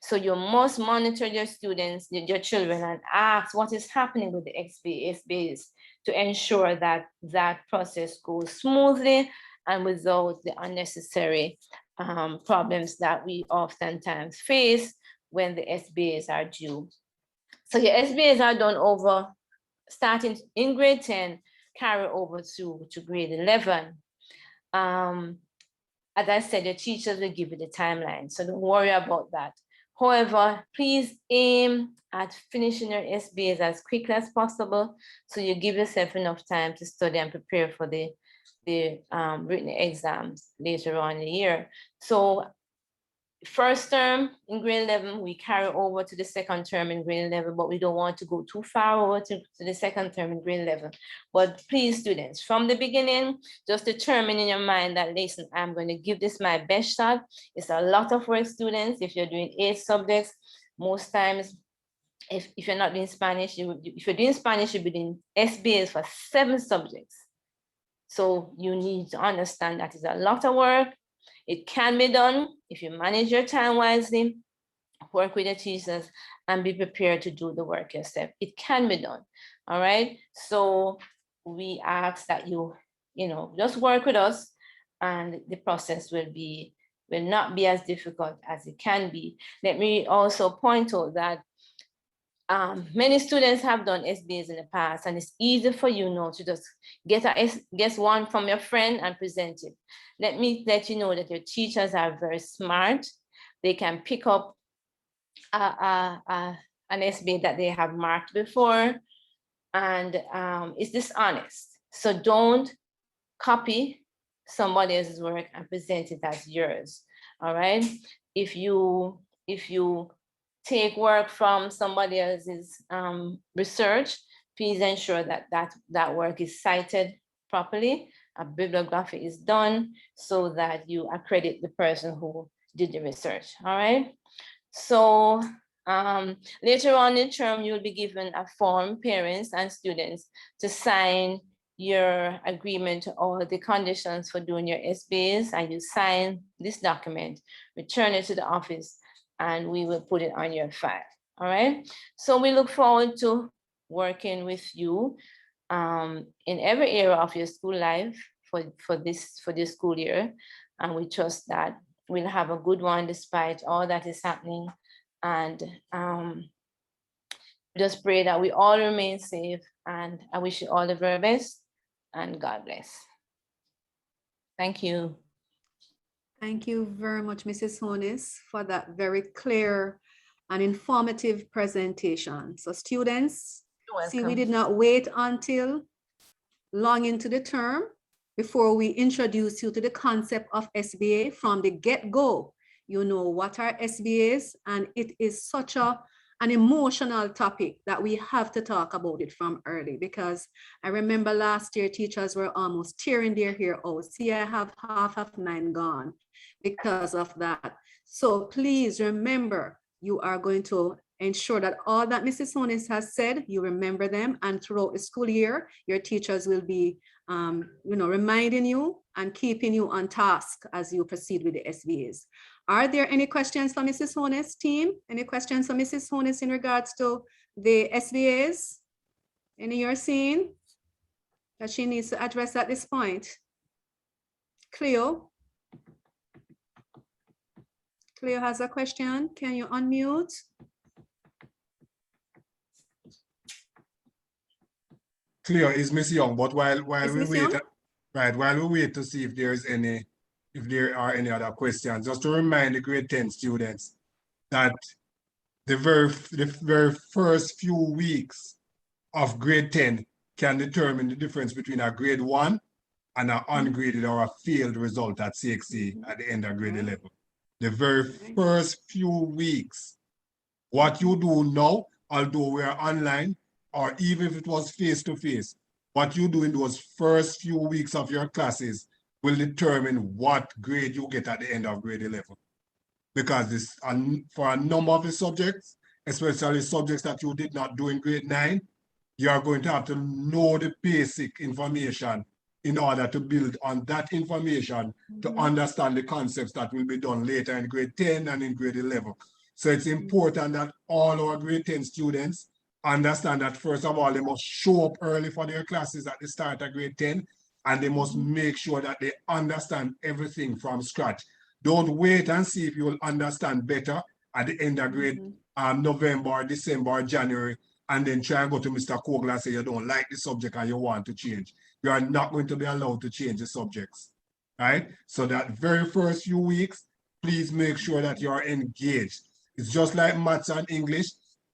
So you must monitor your students, your children, and ask what is happening with the SBAs to ensure that that process goes smoothly and without the unnecessary problems that we oftentimes face when the SBAs are due. So your SBAs are done over, starting in grade 10, carry over to grade 11. as I said, your teachers will give you the timeline, so don't worry about that. However, please aim at finishing your SBAs as quickly as possible, so you give yourself enough time to study and prepare for the written exams later on in the year. So first term in grade 11, we carry over to the second term in grade 11, but we don't want to go too far over to the second term in grade 11. But please, students, from the beginning, just determine in your mind that, listen, I'm going to give this my best shot. It's a lot of work, students. If you're doing 8 subjects, most times, if you're not doing Spanish, if you're doing Spanish, you'll be doing SBAs for 7 subjects. So you need to understand that it's a lot of work. It can be done if you manage your time wisely, work with your teachers, and be prepared to do the work yourself. It can be done, all right? So we ask that you just work with us, and the process will not be as difficult as it can be. Let me also point out that many students have done SBAs in the past, and it's easy for you now to just get one from your friend and present it. Let me let you know that your teachers are very smart. They can pick up an SBA that they have marked before, and it's dishonest. So don't copy somebody else's work and present it as yours, all right? If you take work from somebody else's research, please ensure that work is cited properly, a bibliography is done, so that you accredit the person who did the research, all right? So later on in the term, you'll be given a form, parents and students, to sign your agreement to all the conditions for doing your SBAs, and you sign this document, return it to the office, and we will put it on your file, all right? So we look forward to working with you in every area of your school life for this school year, and we trust that we'll have a good one despite all that is happening, and just pray that we all remain safe, and I wish you all the very best, and God bless. Thank you. Thank you very much, Mrs. Honis, for that very clear and informative presentation. So students, see, we did not wait until long into the term before we introduce you to the concept of SBA. From the get-go, you know what are SBAs, and it is such an emotional topic that we have to talk about it from early, because I remember last year teachers were almost tearing their hair out. See, I have half of mine gone because of that. So please remember, you are going to ensure that all that Mrs. Honis has said, you remember them, and throughout the school year, your teachers will be reminding you and keeping you on task as you proceed with the SBAs. Are there any questions for Mrs. Honis, team? Any questions for Mrs. Honis in regards to the SBAs? Any you're seeing that she needs to address at this point? Cleo? Cleo has a question. Can you unmute? Cleo is Miss Young, but while we wait, while we wait to see if there are any other questions, just to remind the grade 10 students that the very first few weeks of grade 10 can determine the difference between a grade 1 and an ungraded or a failed result at CXC at the end of grade 11. The very first few weeks. What you do now, although we are online, or even if it was face-to-face, what you do in those first few weeks of your classes will determine what grade you get at the end of grade 11. Because this, for a number of the subjects, especially subjects that you did not do in grade 9, you are going to have to know the basic information in order to build on that information to understand the concepts that will be done later in grade 10 and in grade 11. So it's important that all our grade 10 students understand that, first of all, they must show up early for their classes at the start of grade 10, and they must make sure that they understand everything from scratch. Don't wait and see if you will understand better at the end of grade November, or December, or January, and then try and go to Mr. Kogler and say you don't like the subject and you want to change. You are not going to be allowed to change the subjects. right? So that very first few weeks, please make sure that you are engaged. It's just like maths and English.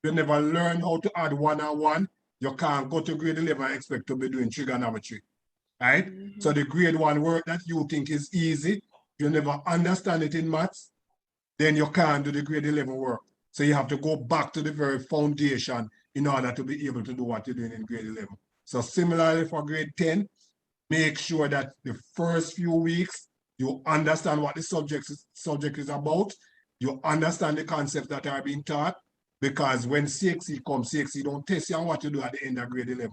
You never learn how to add 1 and 1. You can't go to grade 11 and expect to be doing trigonometry, right? So the grade 1 work that you think is easy, you never understand it in maths, then you can't do the grade 11 work. So you have to go back to the very foundation in order to be able to do what you're doing in grade 11. So similarly for grade 10, make sure that the first few weeks, you understand what the subject is about, you understand the concepts that are being taught, because when CXC comes, CXC don't test you on what you do at the end of grade 11.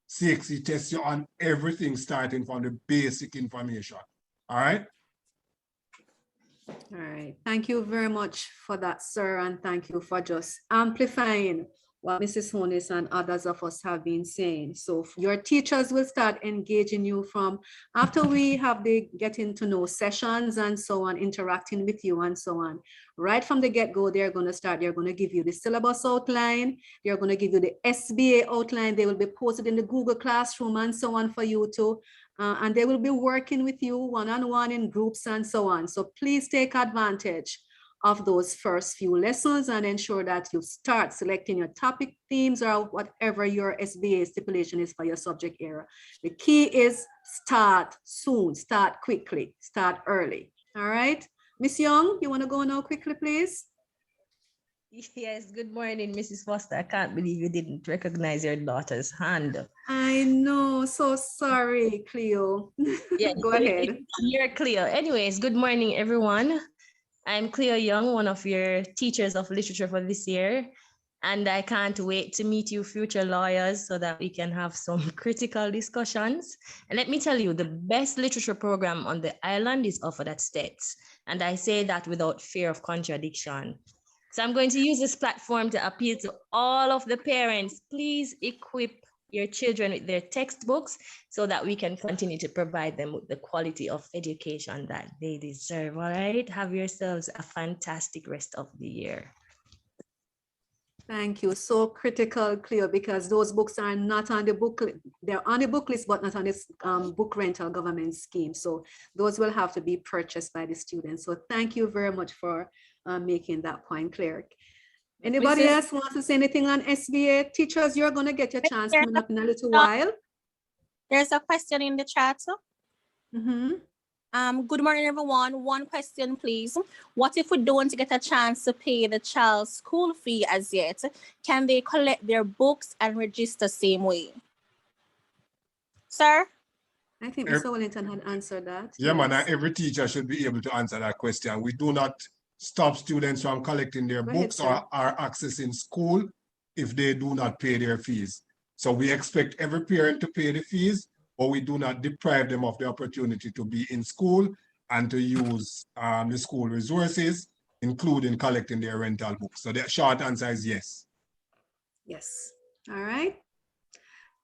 CXC tests you on everything starting from the basic information, all right? All right. Thank you very much for that, sir. And thank you for just amplifying what Mrs. Honis and others of us have been saying. So your teachers will start engaging you from after we have the getting to know sessions and so on, interacting with you and so on. Right from the get-go, they're going to give you the syllabus outline. They're going to give you the SBA outline. They will be posted in the Google Classroom and so on for you to and they will be working with you one-on-one in groups and so on. So please take advantage of those first few lessons and ensure that you start selecting your topic themes or whatever your SBA stipulation is for your subject area. The key is start soon, start quickly, start early. All right. Miss Young, you want to go now quickly, please? Yes, good morning, Mrs. Foster. I can't believe you didn't recognize your daughter's hand. I know, so sorry, Cleo. Yeah, go ahead. You're Cleo. Anyways, good morning, everyone. I'm Cleo Young, one of your teachers of literature for this year. And I can't wait to meet you future lawyers so that we can have some critical discussions. And let me tell you, the best literature program on the island is offered at STETHS. And I say that without fear of contradiction. So I'm going to use this platform to appeal to all of the parents. Please equip your children with their textbooks so that we can continue to provide them with the quality of education that they deserve. All right, have yourselves a fantastic rest of the year. Thank you. So critical, Cleo, because those books are not on the book. They're on the book list, but not on this book rental government scheme. So those will have to be purchased by the students. So thank you very much for making that point clear. Anybody else want to say anything on SBA? Teachers, you're going to get your chance coming up in a little while. There's a question in the chat. Good morning, everyone. One question, please. What if we don't get a chance to pay the child's school fee as yet? Can they collect their books and register same way? Sir? I think Mr. Wellington had answered that. Yeah, yes. Man, every teacher should be able to answer that question. We do not stop students from collecting their books or accessing school if they do not pay their fees. So we expect every parent to pay the fees, but we do not deprive them of the opportunity to be in school and to use the school resources, including collecting their rental books. So the short answer is yes. Yes. All right.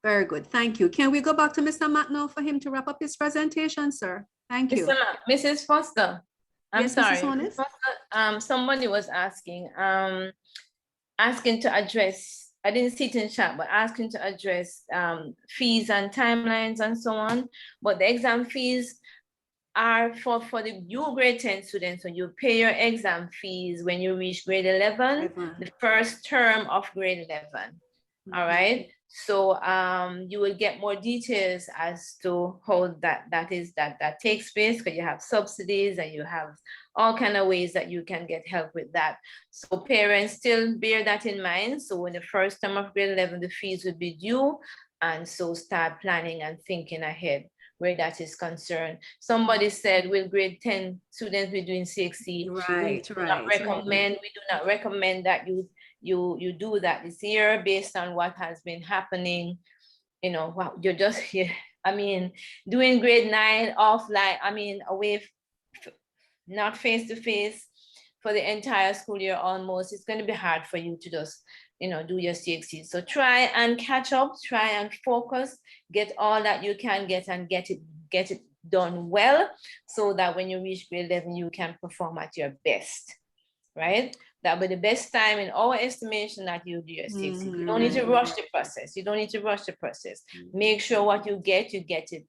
Very good. Thank you. Can we go back to Mr. Matt now for him to wrap up his presentation, sir? Thank you. Mrs. Foster. I'm yes, sorry. Mrs. Foster, somebody was asking to address, I didn't see it in chat, but asking to address fees and timelines and so on. But the exam fees are for the new grade 10 students. So you pay your exam fees when you reach grade 11, the first term of grade 11. All right. So you will get more details as to how that takes place, because you have subsidies and you have all kind of ways that you can get help with that. So parents still bear that in mind. So in the first term of grade 11, the fees will be due. And so start planning and thinking ahead where that is concerned. Somebody said, will grade 10 students be doing CXC? We do not recommend that you do that this year based on what has been happening. You know, you're just here. I mean, doing grade 9 offline, I mean, away, not face to face for the entire school year almost. It's going to be hard for you to just, you know, do your CXC. So try and catch up, try and focus, get all that you can get and get it done well, so that when you reach grade 11, you can perform at your best, right? That will be the best time in our estimation that you do your CXC. You don't need to rush the process. You don't need to rush the process. Make sure what you get it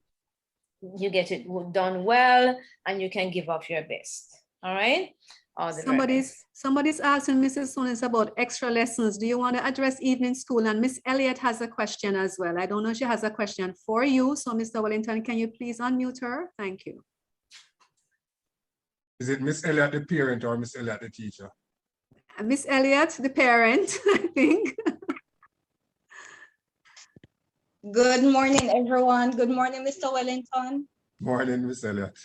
you get it done well, and you can give up your best. All right. All the very best. Somebody's asking Mrs. Sonis about extra lessons. Do you want to address evening school? And Miss Elliott has a question as well. I don't know if she has a question for you. So Mr. Wellington, can you please unmute her? Thank you. Is it Miss Elliott the parent or Miss Elliott the teacher? Miss Elliott, the parent, I think. Good morning, everyone. Good morning, Mr. Wellington. Morning, Miss Elliott.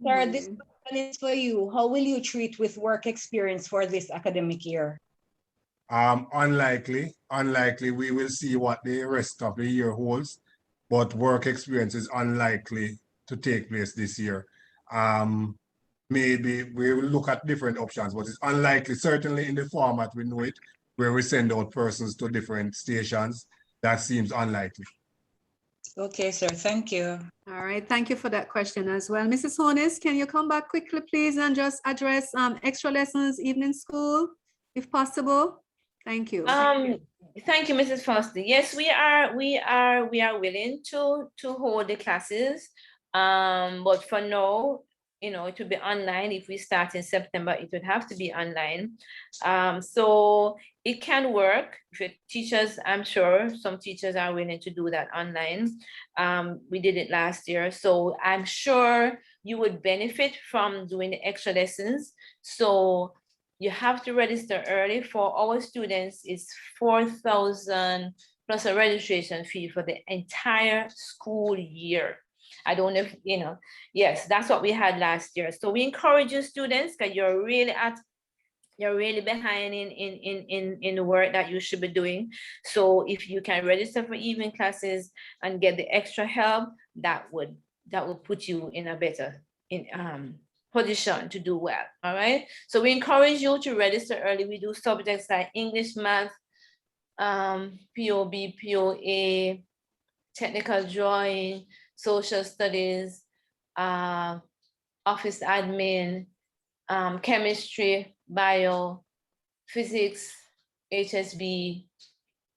Sir, this question is for you. How will you treat with work experience for this academic year? Unlikely. We will see what the rest of the year holds, but work experience is unlikely to take place this year. Maybe we will look at different options, but it's unlikely, certainly in the format we know it, where we send out persons to different stations. That seems unlikely. Okay, sir. Thank you. All right. Thank you for that question as well. Mrs. Honis, can you come back quickly, please, and just address extra lessons, evening school, if possible? Thank you. Thank you, Mrs. Foster. Yes, we are willing to hold the classes. But for now, you know, it will be online. If we start in September, it would have to be online. So it can work. If your teachers, I'm sure some teachers are willing to do that online. We did it last year. So I'm sure you would benefit from doing the extra lessons. So you have to register early. For our students, it's 4,000 plus a registration fee for the entire school year. I don't know if, you know, yes, that's what we had last year. So we encourage you students, because you're really behind in the work that you should be doing. So if you can register for evening classes and get the extra help, that would put you in a better position to do well. All right. So we encourage you to register early. We do subjects like English, math, POB, POA, technical drawing, social studies, office admin, chemistry, bio, physics, HSB.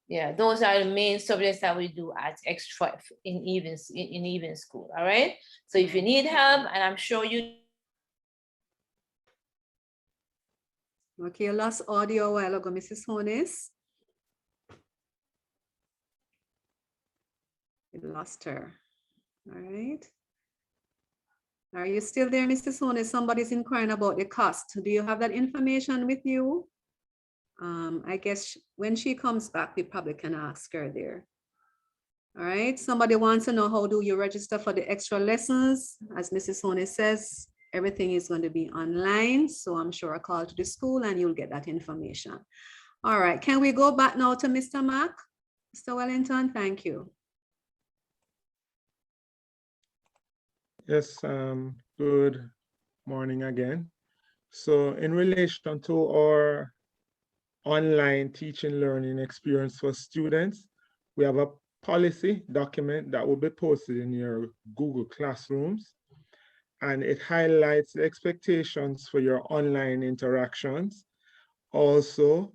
Yeah, those are the main subjects that we do at extra in even school. All right. So if you need help, and I'm sure you. Okay, you lost audio a while ago, Mrs. Honis. You lost her. All right. Are you still there, Mrs. Honis? Somebody's inquiring about the cost. Do you have that information with you? I guess when she comes back, we probably can ask her there. All right. Somebody wants to know, how do you register for the extra lessons? As Mrs. Honis says, everything is going to be online. So I'm sure a call to the school and you'll get that information. All right. Can we go back now to Mr. Mack? Mr. Wellington, thank you. Yes, good morning again. So in relation to our online teaching learning experience for students, we have a policy document that will be posted in your Google Classrooms, and it highlights the expectations for your online interactions. Also,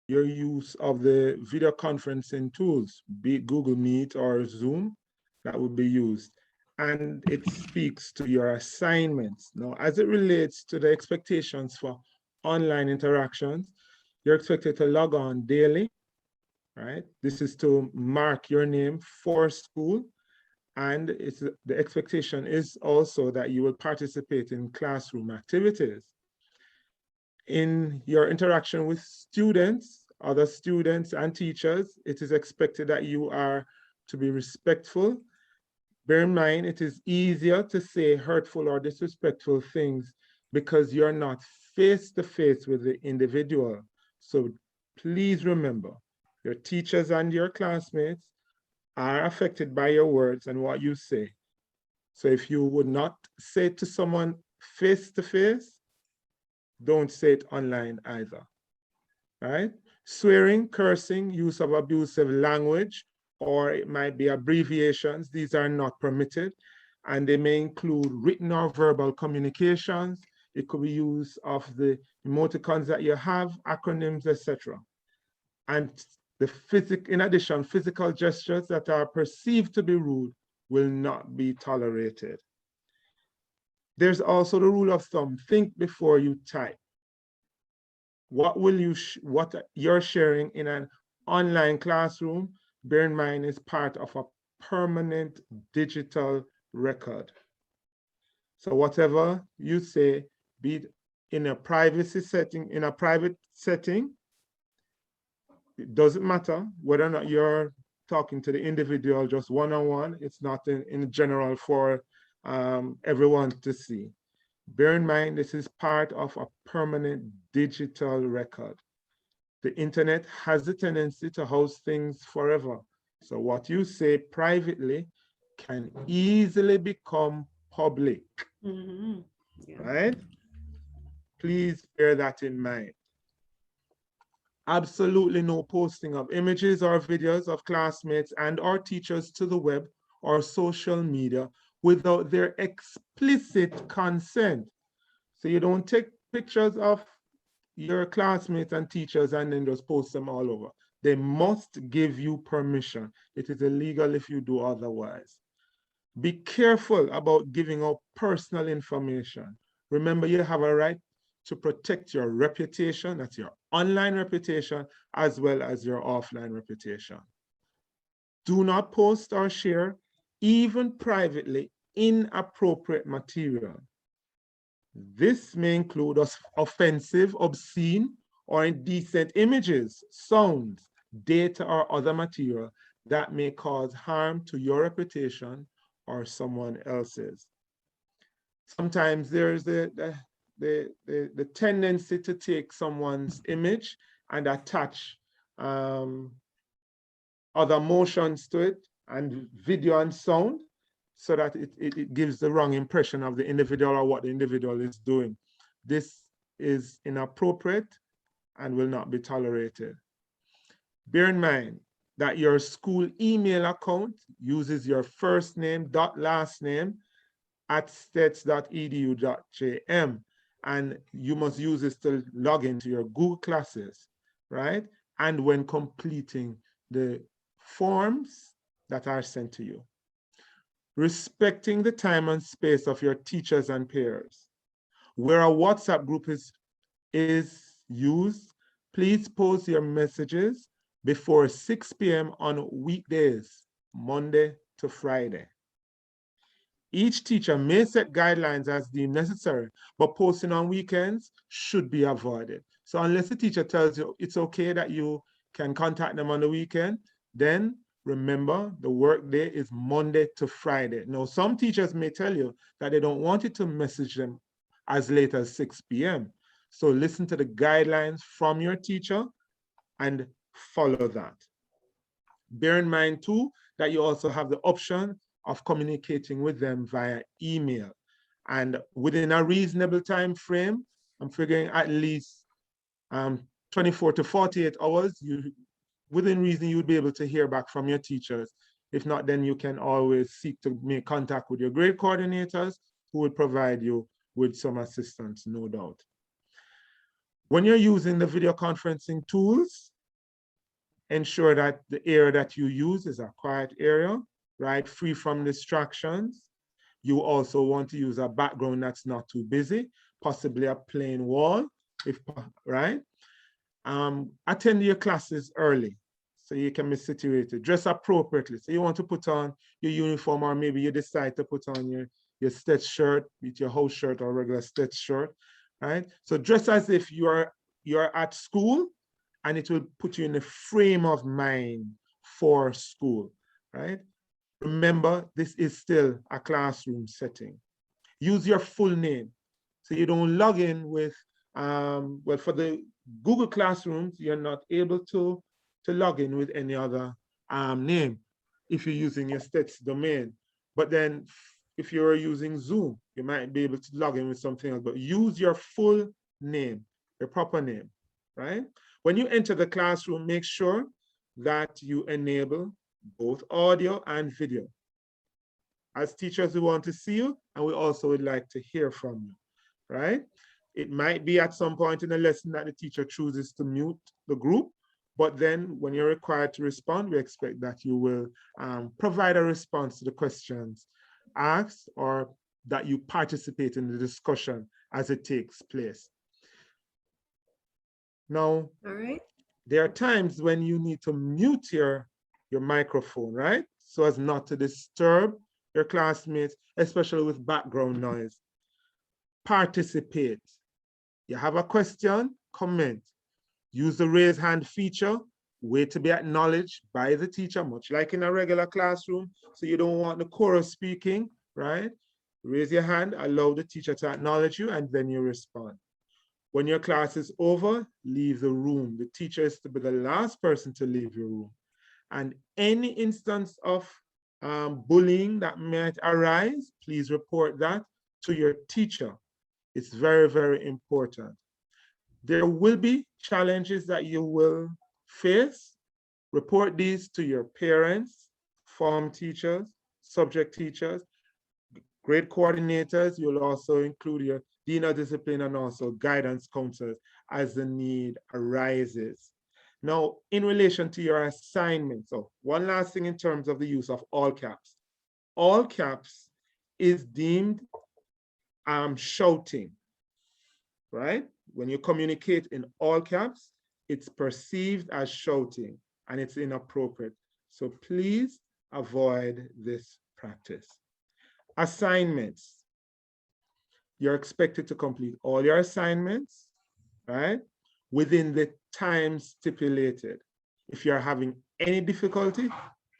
your use of the video conferencing tools, be it Google Meet or Zoom, that will be used. And it speaks to your assignments. Now, as it relates to the expectations for online interactions, you're expected to log on daily, right? This is to mark your name for school. And the expectation is also that you will participate in classroom activities. In your interaction with students, other students and teachers, it is expected that you are to be respectful. Bear in mind, it is easier to say hurtful or disrespectful things because you're not face-to-face with the individual. So please remember, your teachers and your classmates are affected by your words and what you say. So if you would not say it to someone face-to-face, don't say it online either, right? Swearing, cursing, use of abusive language, or it might be abbreviations. These are not permitted, and they may include written or verbal communications. It could be use of the emoticons that you have, acronyms, etc. And in addition, physical gestures that are perceived to be rude will not be tolerated. There's also the rule of thumb, think before you type. What you're sharing in an online classroom, bear in mind, is part of a permanent digital record. So whatever you say, be it in a privacy setting, in a private setting, it doesn't matter whether or not you're talking to the individual just one-on-one. It's not in general for everyone to see. Bear in mind, this is part of a permanent digital record. The internet has the tendency to house things forever. So what you say privately can easily become public, right? Please bear that in mind. Absolutely no posting of images or videos of classmates and or teachers to the web or social media without their explicit consent. So you don't take pictures of your classmates and teachers and then just post them all over. They must give you permission. It is illegal if you do otherwise. Be careful about giving out personal information. Remember, you have a right to protect your reputation, that's your online reputation, as well as your offline reputation. Do not post or share, even privately, inappropriate material. This may include offensive, obscene, or indecent images, sounds, data, or other material that may cause harm to your reputation or someone else's. Sometimes there's the tendency to take someone's image and attach other motions to it, and video and sound, so that it gives the wrong impression of the individual or what the individual is doing. This is inappropriate and will not be tolerated. Bear in mind that your school email account uses your first name dot last name at steths.edu.jm, and you must use this to log into your Google classes, right? And when completing the forms that are sent to you. Respecting the time and space of your teachers and peers. Where a WhatsApp group is used, please post your messages before 6 p.m. on weekdays, Monday to Friday. Each teacher may set guidelines as deemed necessary, but posting on weekends should be avoided. So unless the teacher tells you it's okay that you can contact them on the weekend, then remember the work day is Monday to Friday. Now, some teachers may tell you that they don't want you to message them as late as 6 p.m. So listen to the guidelines from your teacher and follow that. Bear in mind too, that you also have the option of communicating with them via email. And within a reasonable time frame, I'm figuring at least 24 to 48 hours, within reason, you'd be able to hear back from your teachers. If not, then you can always seek to make contact with your grade coordinators, who will provide you with some assistance, no doubt. When you're using the video conferencing tools, ensure that the area that you use is a quiet area, right? Free from distractions. You also want to use a background that's not too busy, possibly a plain wall, right? Attend your classes early so you can be situated. Dress appropriately. So you want to put on your uniform, or maybe you decide to put on your STETHS shirt with your house shirt or regular STETHS shirt, right? So dress as if you're at school, and it will put you in the frame of mind for school, right? Remember, this is still a classroom setting. Use your full name. So you don't log in with, well, for the Google Classrooms, you're not able to log in with any other name if you're using your STETHS domain. But then if you're using Zoom, you might be able to log in with something else, but use your full name, your proper name, right? When you enter the classroom, make sure that you enable both audio and video. As teachers, we want to see you, and we also would like to hear from you, right? It might be at some point in the lesson that the teacher chooses to mute the group, But then when you're required to respond, we expect that you will provide a response to the questions asked, or that you participate in the discussion as it takes place. Now, all right. There are times when you need to mute your microphone, right? So as not to disturb your classmates, especially with background noise. Participate. You have a question, comment. Use the raise hand feature, wait to be acknowledged by the teacher, much like in a regular classroom. So you don't want the chorus speaking, right? Raise your hand, allow the teacher to acknowledge you, and then you respond. When your class is over, leave the room. The teacher is to be the last person to leave your room. And any instance of bullying that might arise, please report that to your teacher. It's very, very important. There will be challenges that you will face. Report these to your parents, form teachers, subject teachers, grade coordinators. You'll also include your dean of discipline and also guidance counselors as the need arises. Now, in relation to your assignments, so one last thing in terms of the use of all caps. All caps is deemed shouting, right? When you communicate in all caps, it's perceived as shouting and it's inappropriate. So please avoid this practice. Assignments. You're expected to complete all your assignments, right, within the time stipulated. If you're having any difficulty,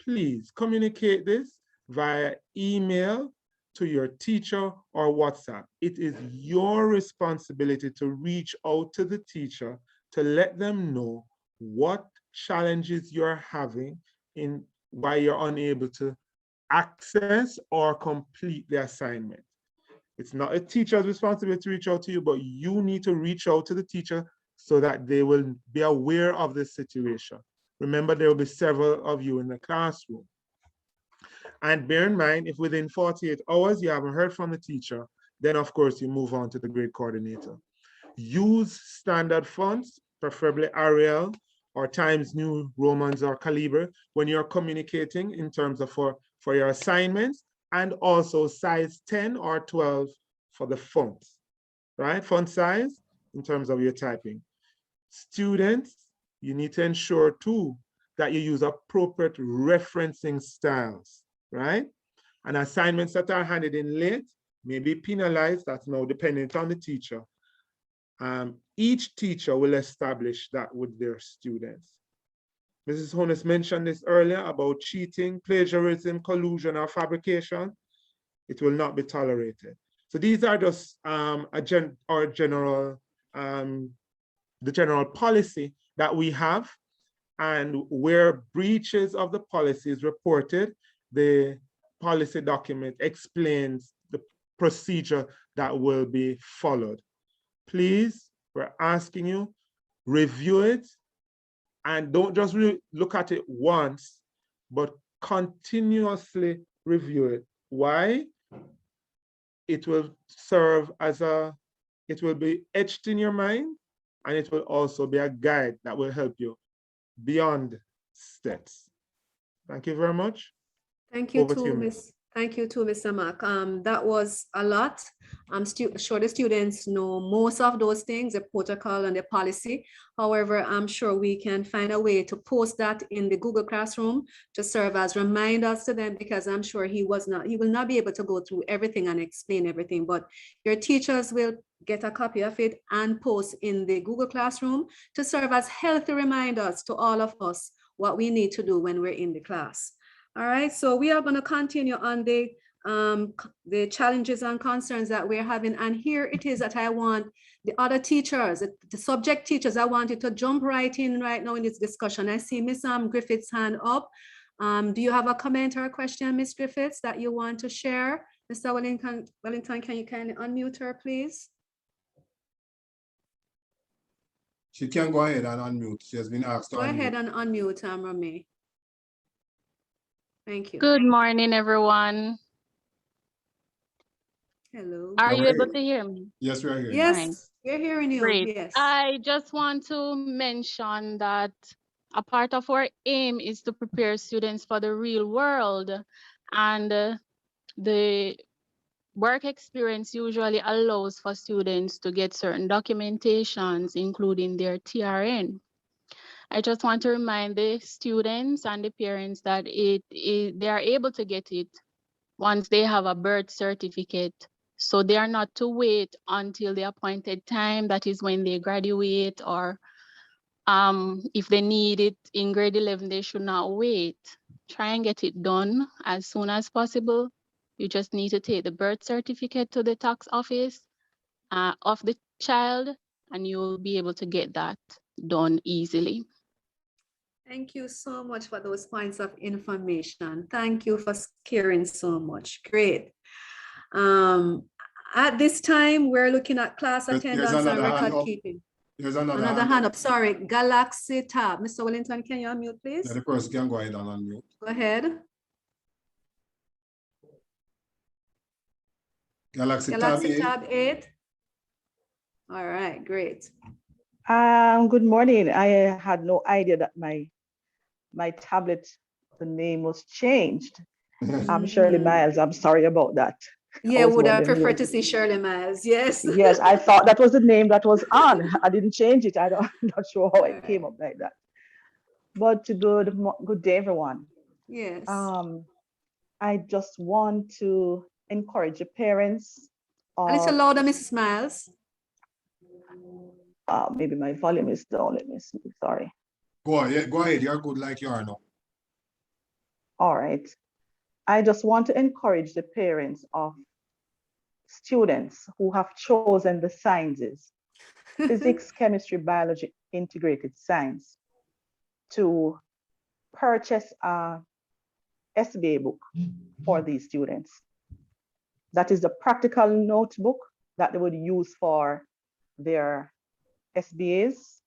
please communicate this via email to your teacher or WhatsApp. It is your responsibility to reach out to the teacher to let them know what challenges you're having in why you're unable to access or complete the assignment. It's not a teacher's responsibility to reach out to you, but you need to reach out to the teacher so that they will be aware of the situation. Remember, there will be several of you in the classroom. And bear in mind, if within 48 hours you haven't heard from the teacher, then of course you move on to the grade coordinator. Use standard fonts, preferably Arial or Times New Romans or Calibre when you're communicating in terms of for your assignments, and also size 10 or 12 for the fonts, right? Font size in terms of your typing. Students, you need to ensure too that you use appropriate referencing styles, right? And assignments that are handed in late may be penalized. That's now dependent on the teacher. Each teacher will establish that with their students. Mrs. Honus mentioned this earlier about cheating, plagiarism, collusion, or fabrication. It will not be tolerated. So these are just the general policy that we have, and where breaches of the policy is reported, the policy document explains the procedure that will be followed. Please, we're asking you, review it, and don't just look at it once, but continuously review it. Why? It will serve as it will be etched in your mind, and it will also be a guide that will help you beyond STETHS. Thank you very much. Thank you Over to you, too, Miss. Thank you too, Mr. Mack. That was a lot. I'm sure the students know most of those things, the protocol and the policy. However, I'm sure we can find a way to post that in the Google Classroom to serve as reminders to them, because I'm sure he will not be able to go through everything and explain everything, but your teachers will get a copy of it and post in the Google Classroom to serve as healthy reminders to all of us what we need to do when we're in the class. All right, so we are going to continue on the challenges and concerns that we're having. And here it is that I want the other teachers, the subject teachers, I want you to jump right in right now in this discussion. I see Miss Griffith's hand up. Do you have a comment or a question, Miss Griffiths, that you want to share? Mr. Wellington, can you kindly unmute her, please? She can go ahead and unmute. She has been asked to unmute. Go ahead and unmute, Rami. Thank you. Good morning, everyone. Hello. Are you able to hear me? Yes, we are hearing you. Yes, we're hearing you. Great. Yes. I just want to mention that a part of our aim is to prepare students for the real world, and the work experience usually allows for students to get certain documentations, including their TRN. I just want to remind the students and the parents that they are able to get it once they have a birth certificate. So they are not to wait until the appointed time, that is when they graduate, or if they need it in grade 11, they should not wait. Try and get it done as soon as possible. You just need to take the birth certificate to the tax office of the child, and you will be able to get that done easily. Thank you so much for those points of information. Thank you for sharing so much. Great. At this time, we're looking at class attendance and record keeping. There's another hand up. Sorry, Galaxy Tab. Mr. Wellington, can you unmute, please? Yeah, the person can go ahead and unmute. Go ahead. Galaxy Tab 8. All right, great. Good morning. I had no idea that my tablet, the name was changed. I'm Shirley Miles. I'm sorry about that. Yeah, would I prefer to see Shirley Miles? Yes. Yes, I thought that was the name that was on. I didn't change it. I'm not sure how it came up like that. But good day, everyone. Yes. I just want to encourage the parents. A little louder, Mrs. Miles. Maybe my volume is down. Let me see. Sorry. Go ahead. You're good like you are now. All right. I just want to encourage the parents of students who have chosen the sciences, physics, chemistry, biology, integrated science, to purchase a SBA book for these students. That is the practical notebook that they would use for their SBAs,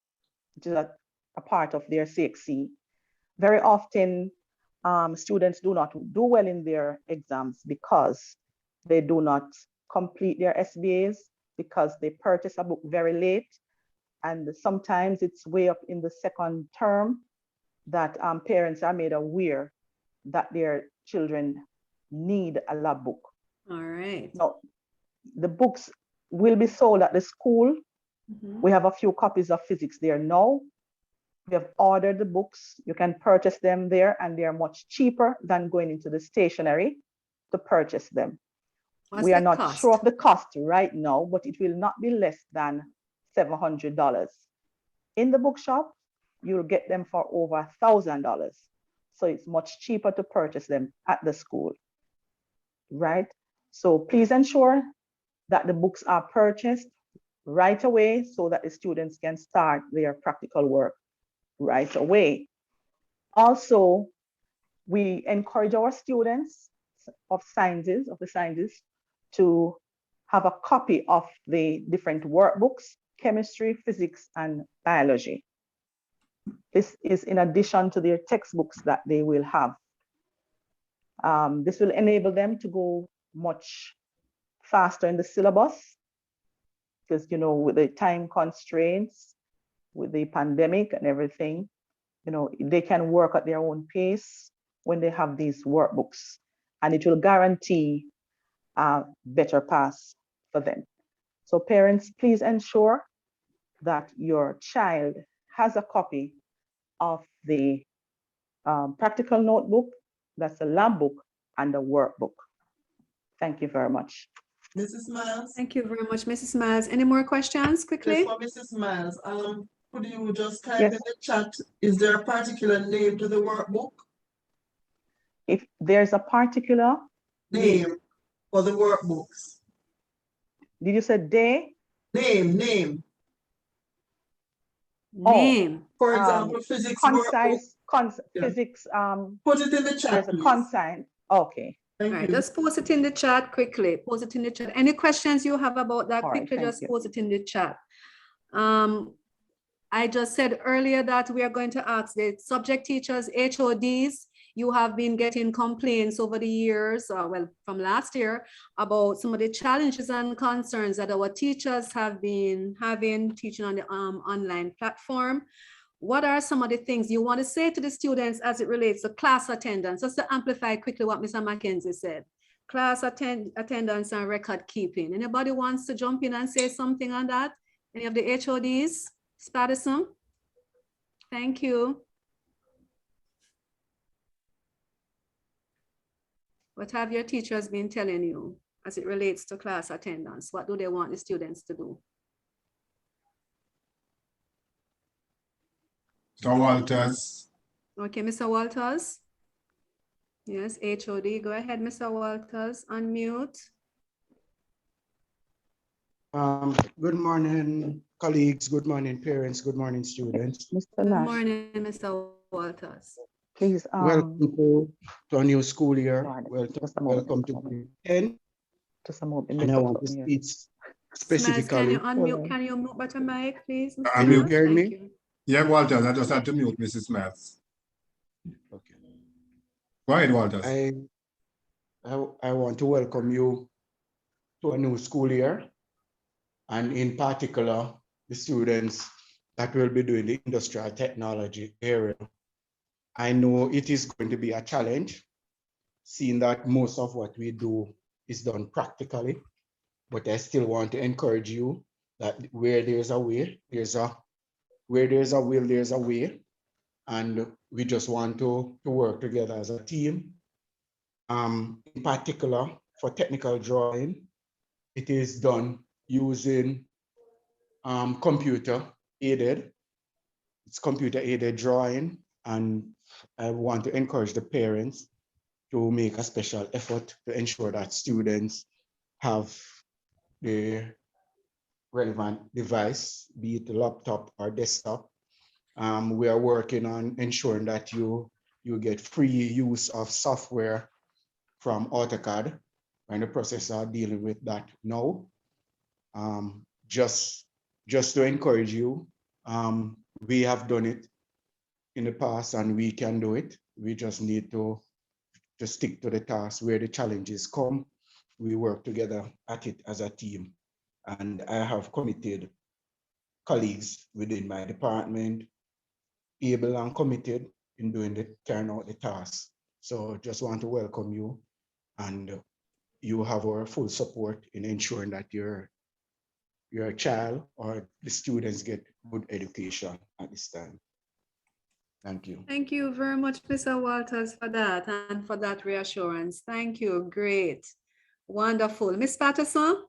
which is a part of their CXC. Very often, students do not do well in their exams because they do not complete their SBAs, because they purchase a book very late. And sometimes it's way up in the second term that parents are made aware that their children need a lab book. All right. Now, the books will be sold at the school. We have a few copies of physics there now. We have ordered the books. You can purchase them there, and they are much cheaper than going into the stationery to purchase them. We are not sure of the cost right now, but it will not be less than $700. In the bookshop, you'll get them for over $1,000. So it's much cheaper to purchase them at the school, right? So please ensure that the books are purchased right away so that the students can start their practical work right away. Also, we encourage our students of the sciences to have a copy of the different workbooks, chemistry, physics, and biology. This is in addition to their textbooks that they will have. This will enable them to go much faster in the syllabus, because, you know, with the time constraints, with the pandemic and everything, you know, they can work at their own pace when they have these workbooks, and it will guarantee a better pass for them. So parents, please ensure that your child has a copy of the practical notebook, that's a lab book, and a workbook. Thank you very much. Mrs. Miles? Thank you very much, Mrs. Miles. Any more questions quickly? Yes, for Mrs. Miles, could you just type in the chat, is there a particular name to the workbook? If there's a particular name for the workbooks. Did you say day? Name. Name. For example, physics concise, Yeah. physics. Put it in the chat, There's a please. consign. Okay. All right, just post it in the chat quickly. Post it in the chat. Any questions you have about that, All right, quickly thank just you. post it in the chat. I just said earlier that we are going to ask the subject teachers, HODs. You have been getting complaints over the years, well, from last year, about some of the challenges and concerns that our teachers have been having teaching on the online platform. what are some of the things you want to say to the students as it relates to class attendance? Just to amplify quickly what Mr. Mackenzie said. Class attendance and record keeping. Anybody wants to jump in and say something on that? Any of the HODs? Patterson? Thank you. What have your teachers been telling you as it relates to class attendance? What do they want the students to do? Mr. Walters. Okay, Mr. Walters. Yes, HOD. Go ahead, Mr. Walters. Unmute. Good morning, colleagues. Good morning, parents. Good morning, students. Mr. Good Nash, morning, Mr. Walters. please, Welcome to a new school year. Welcome to grade 10. just a moment. And I want to speak Smiles, specifically. can you mute button mic, please, Mr. Can you Smiles? hear Thank me? you. Yeah, Walters, I just had to mute Mrs. Smith. Okay. Go ahead, Walters. I want to welcome you to a new school year, and in particular, the students that will be doing the industrial technology area. I know it is going to be a challenge, seeing that most of what we do is done practically, but I still want to encourage you that where there's a way, where there's a will, there's a way. And we just want to work together as a team. In particular, for technical drawing, it is done using computer aided. It's computer aided drawing. And I want to encourage the parents to make a special effort to ensure that students have the relevant device, be it a laptop or desktop. We are working on ensuring that you get free use of software from AutoCAD. We're in the process of dealing with that now. Just to encourage you, we have done it in the past and we can do it. We just need to stick to the task. Where the challenges come, we work together at it as a team. And I have committed colleagues within my department, able and committed in carrying out the task. So just want to welcome you, and you have our full support in ensuring that your child or the students get good education at this time. Thank you. Thank you very much, Mr. Walters, for that and for that reassurance. Thank you. Great. Wonderful. Ms. Patterson,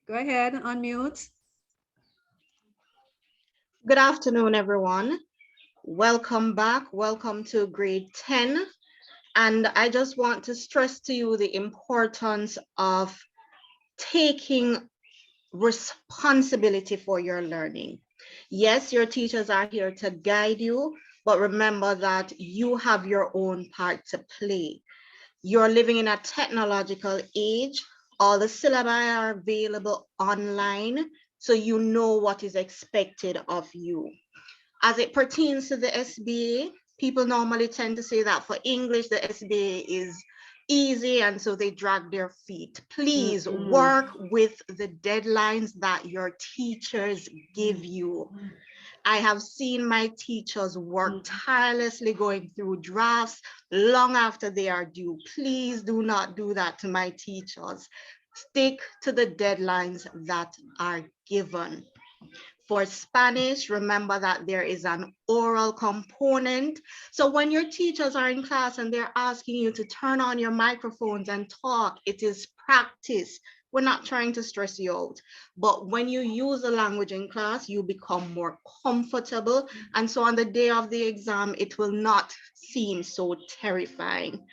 go ahead, unmute. Good afternoon, everyone. Welcome back. Welcome to grade 10. And I just want to stress to you the importance of taking responsibility for your learning. Yes, your teachers are here to guide you, but remember that you have your own part to play. You're living in a technological age. All the syllabi are available online, so you know what is expected of you. As it pertains to the SBA, people normally tend to say that for English, the SBA is easy, and so they drag their feet. Please work with the deadlines that your teachers give you. I have seen my teachers work tirelessly going through drafts long after they are due. Please do not do that to my teachers. Stick to the deadlines that are given. For Spanish, remember that there is an oral component. So when your teachers are in class and they're asking you to turn on your microphones and talk, it is practice. We're not trying to stress you out. But when you use the language in class, you become more comfortable. And so on the day of the exam, it will not seem so terrifying.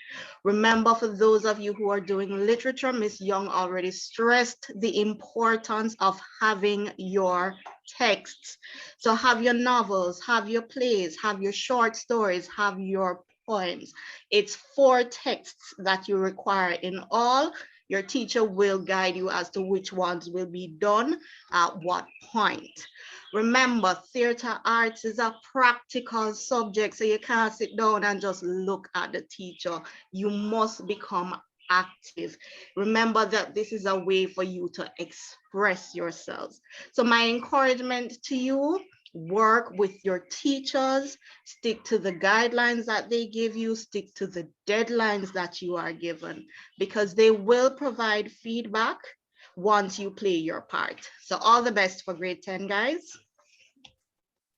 Remember, for those of you who are doing literature, Ms. Young already stressed the importance of having your texts. So have your novels, have your plays, have your short stories, have your poems. It's 4 texts that you require in all. Your teacher will guide you as to which ones will be done at what point. Remember, theater arts is a practical subject, so you can't sit down and just look at the teacher. You must become active. Remember that this is a way for you to express yourselves. So my encouragement to you, work with your teachers, stick to the guidelines that they give you, stick to the deadlines that you are given, because they will provide feedback once you play your part. So all the best for grade 10, guys.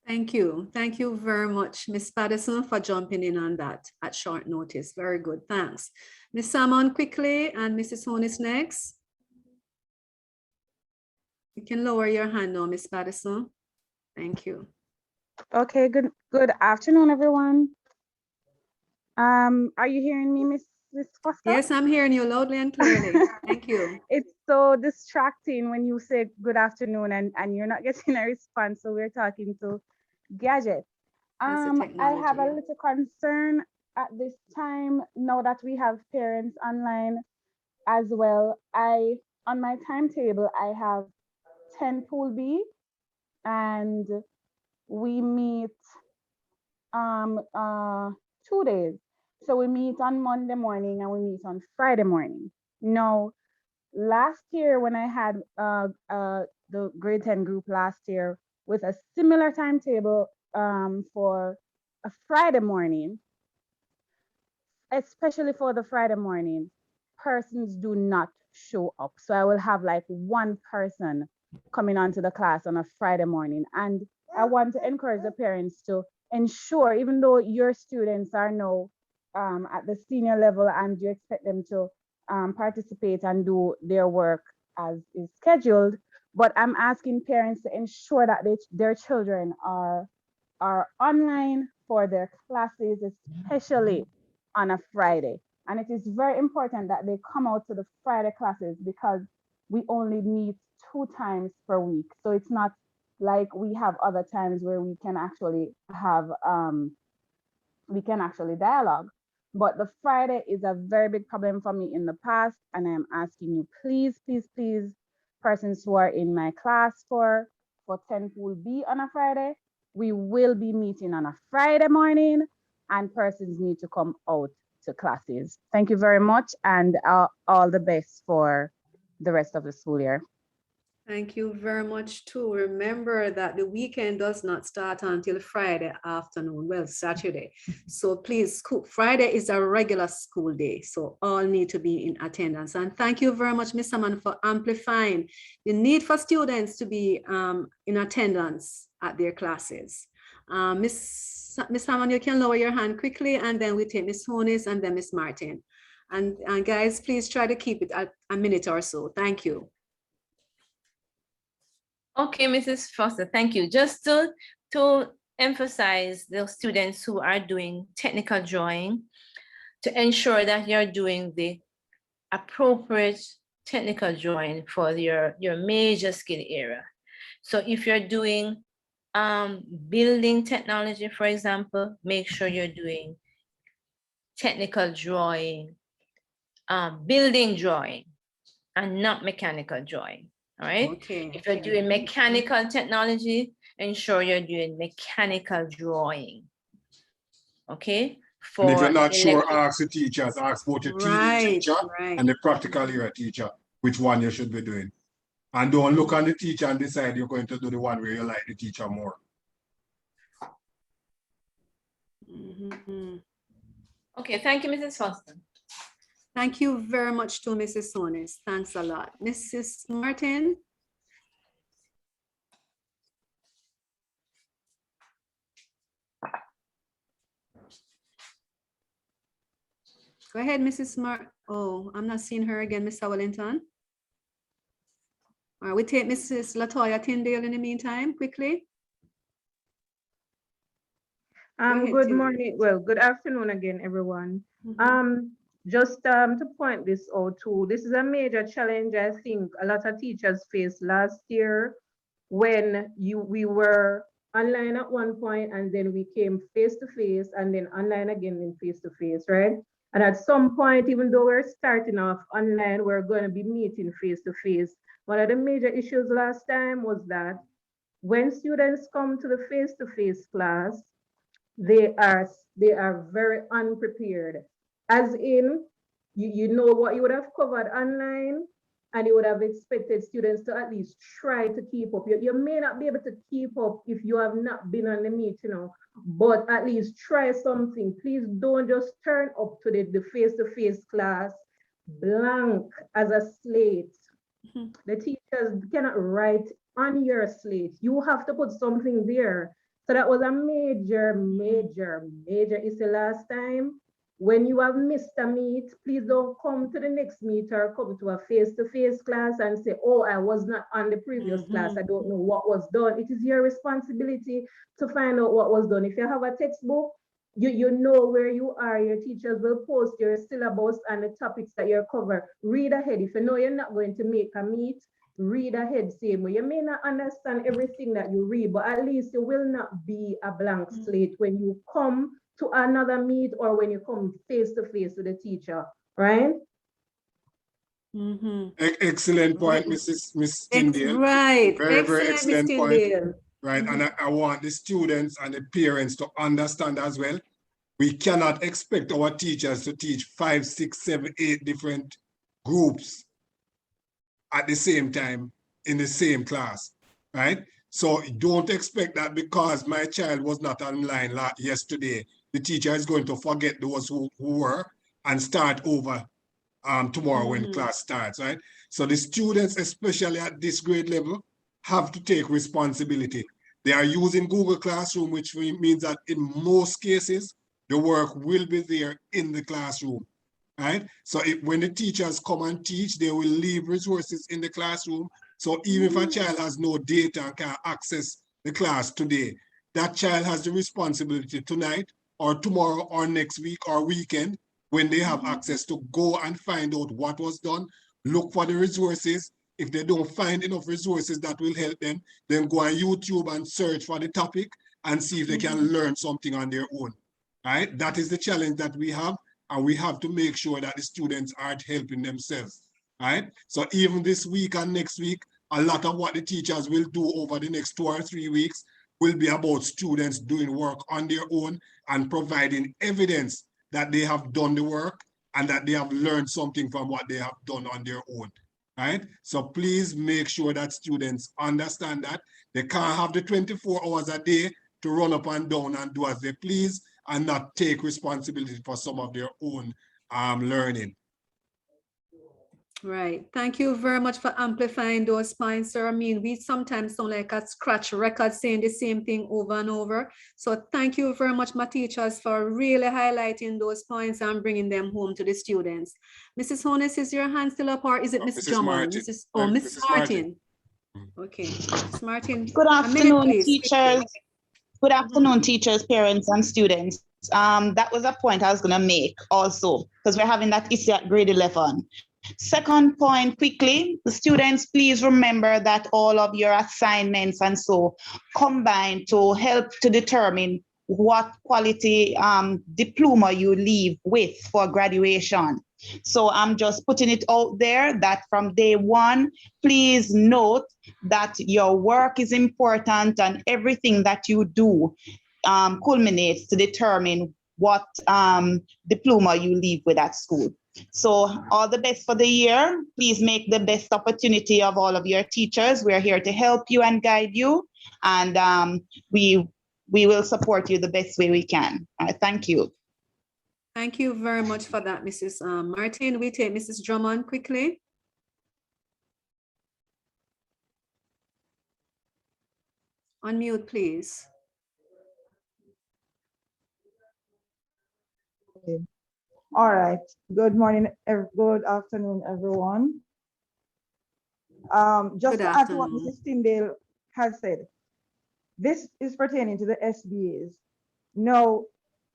Thank you. Thank you very much, Ms. Patterson, for jumping in on that at short notice. Very good. Thanks. Ms. Salmon, quickly, and Mrs. Honis next. You can lower your hand now, Ms. Patterson. Thank you. Okay, good afternoon, everyone. Are you hearing me, Miss Foster? Yes, I'm hearing you loudly and clearly. Thank you. It's so distracting when you say good afternoon and you're not getting a response, so we're talking to Gadget. I have a little concern at this time now that we have parents online as well. On my timetable, I have 10 Pool B, and we meet 2 days. So we meet on Monday morning and we meet on Friday morning. Now, last year when I had the grade 10 group last year with a similar timetable for a Friday morning, especially for the Friday morning, persons do not show up. So I will have like one person coming onto the class on a Friday morning. And I want to encourage the parents to ensure, even though your students are now at the senior level and you expect them to participate and do their work as is scheduled, but I'm asking parents to ensure that their children are online for their classes, especially on a Friday. And it is very important that they come out to the Friday classes because we only meet 2 times per week. So it's not like we have other times where we can actually have dialogue. But the Friday is a very big problem for me in the past, and I'm asking you, please, please, please, persons who are in my class for 10 Pool B on a Friday, we will be meeting on a Friday morning, and persons need to come out to classes. Thank you very much, and all the best for the rest of the school year. Thank you very much too. Remember that the weekend does not start until Friday afternoon, well, Saturday. So please, Friday is a regular school day, so all need to be in attendance. And thank you very much, Ms. Hammond, for amplifying the need for students to be in attendance at their classes. Ms. Hammond, you can lower your hand quickly, and then we take Ms. Honis and then Ms. Martin. And guys, please try to keep it at a minute or so. Thank you. Okay, Mrs. Foster, thank you. Just to emphasize the students who are doing technical drawing, to ensure that you're doing the appropriate technical drawing for your major skill area. So if you're doing building technology, for example, make sure you're doing technical drawing, building drawing, and not mechanical drawing. All right. Okay. If you're doing mechanical technology, ensure you're doing mechanical drawing. Okay. And if you're not sure, ask the teachers, ask both the theory teacher right. and the practical area teacher, which one you should be doing. And don't look on the teacher and decide you're going to do the one where you like the teacher more. Mm-hmm. Okay, thank you, Mrs. Foster. Thank you very much to Mrs. Honis. Thanks a lot. Mrs. Martin. Go ahead, Mrs. Oh, I'm not seeing her again, Mr. Wellington. All right, we take Mrs. Latoya Tyndale in the meantime, quickly. Good morning. Well, good afternoon again, everyone. Just to point this out too, this is a major challenge I think a lot of teachers faced last year when we were online at one point and then we came face to face and then online again and face to face, right? And at some point, even though we're starting off online, we're going to be meeting face to face. One of the major issues last time was that when students come to the face to face class, they are very unprepared. As in, you know what you would have covered online, and you would have expected students to at least try to keep up. You may not be able to keep up if you have not been on the meet, but at least try something. Please don't just turn up to the face-to-face class blank as a slate. The teachers cannot write on your slate. You have to put something there. So that was a major issue last time. When you have missed a meet, please don't come to the next meet or come to a face-to-face class and say, oh, I was not on the previous class. I don't know what was done. It is your responsibility to find out what was done. If you have a textbook, you know where you are. Your teachers will post your syllabus and the topics that you're covering. Read ahead. If you know you're not going to make a meet, read ahead same way. You may not understand everything that you read, but at least it will not be a blank slate when you come to another meet or when you come face to face with the teacher, right? Excellent point, Miss Tyndale. Right. Very excellent point. Right, and I want the students and the parents to understand as well. We cannot expect our teachers to teach 5, 6, 7, 8 different groups at the same time in the same class, right? So don't expect that because my child was not online yesterday, the teacher is going to forget those who were and start over tomorrow when class starts, right? So the students, especially at this grade level, have to take responsibility. They are using Google Classroom, which means that in most cases, the work will be there in the classroom, right? So when the teachers come and teach, they will leave resources in the classroom. So even if a child has no data and can't access the class today, that child has the responsibility tonight or tomorrow or next week or weekend when they have access to go and find out what was done, look for the resources. If they don't find enough resources that will help them, then go on YouTube and search for the topic and see if they can learn something on their own, right? That is the challenge that we have, and we have to make sure that the students aren't helping themselves, right? So even this week and next week, a lot of what the teachers will do over the next 2 or 3 weeks will be about students doing work on their own and providing evidence that they have done the work and that they have learned something from what they have done on their own, right? So please make sure that students understand that they can't have the 24 hours a day to run up and down and do as they please and not take responsibility for some of their own learning. Right. Thank you very much for amplifying those points, sir. I mean, we sometimes sound like a scratch record saying the same thing over and over. So thank you very much, my teachers, for really highlighting those points and bringing them home to the students. Mrs. Honest, is your hand still up or is it Miss Drummond? Mrs. Martin. Okay, Mrs. Martin. Good afternoon, teachers. Good afternoon, teachers, parents, and students. That was a point I was going to make also, because we're having that issue at grade 11. Second point, quickly, the students, please remember that all of your assignments and so combine to help to determine what quality diploma you leave with for graduation. So I'm just putting it out there that from day one, please note that your work is important and everything that you do culminates to determine what diploma you leave with at school. So all the best for the year. Please make the best opportunity of all of your teachers. We're here to help you and guide you. And we will support you the best way we can. Thank you. Thank you very much for that, Mrs. Martin. We take Mrs. Drummond quickly. Unmute, please. Okay. All right. Good morning, good afternoon, everyone. Just to add to what Mrs. Tyndale has said, this is pertaining to the SBAs. Now,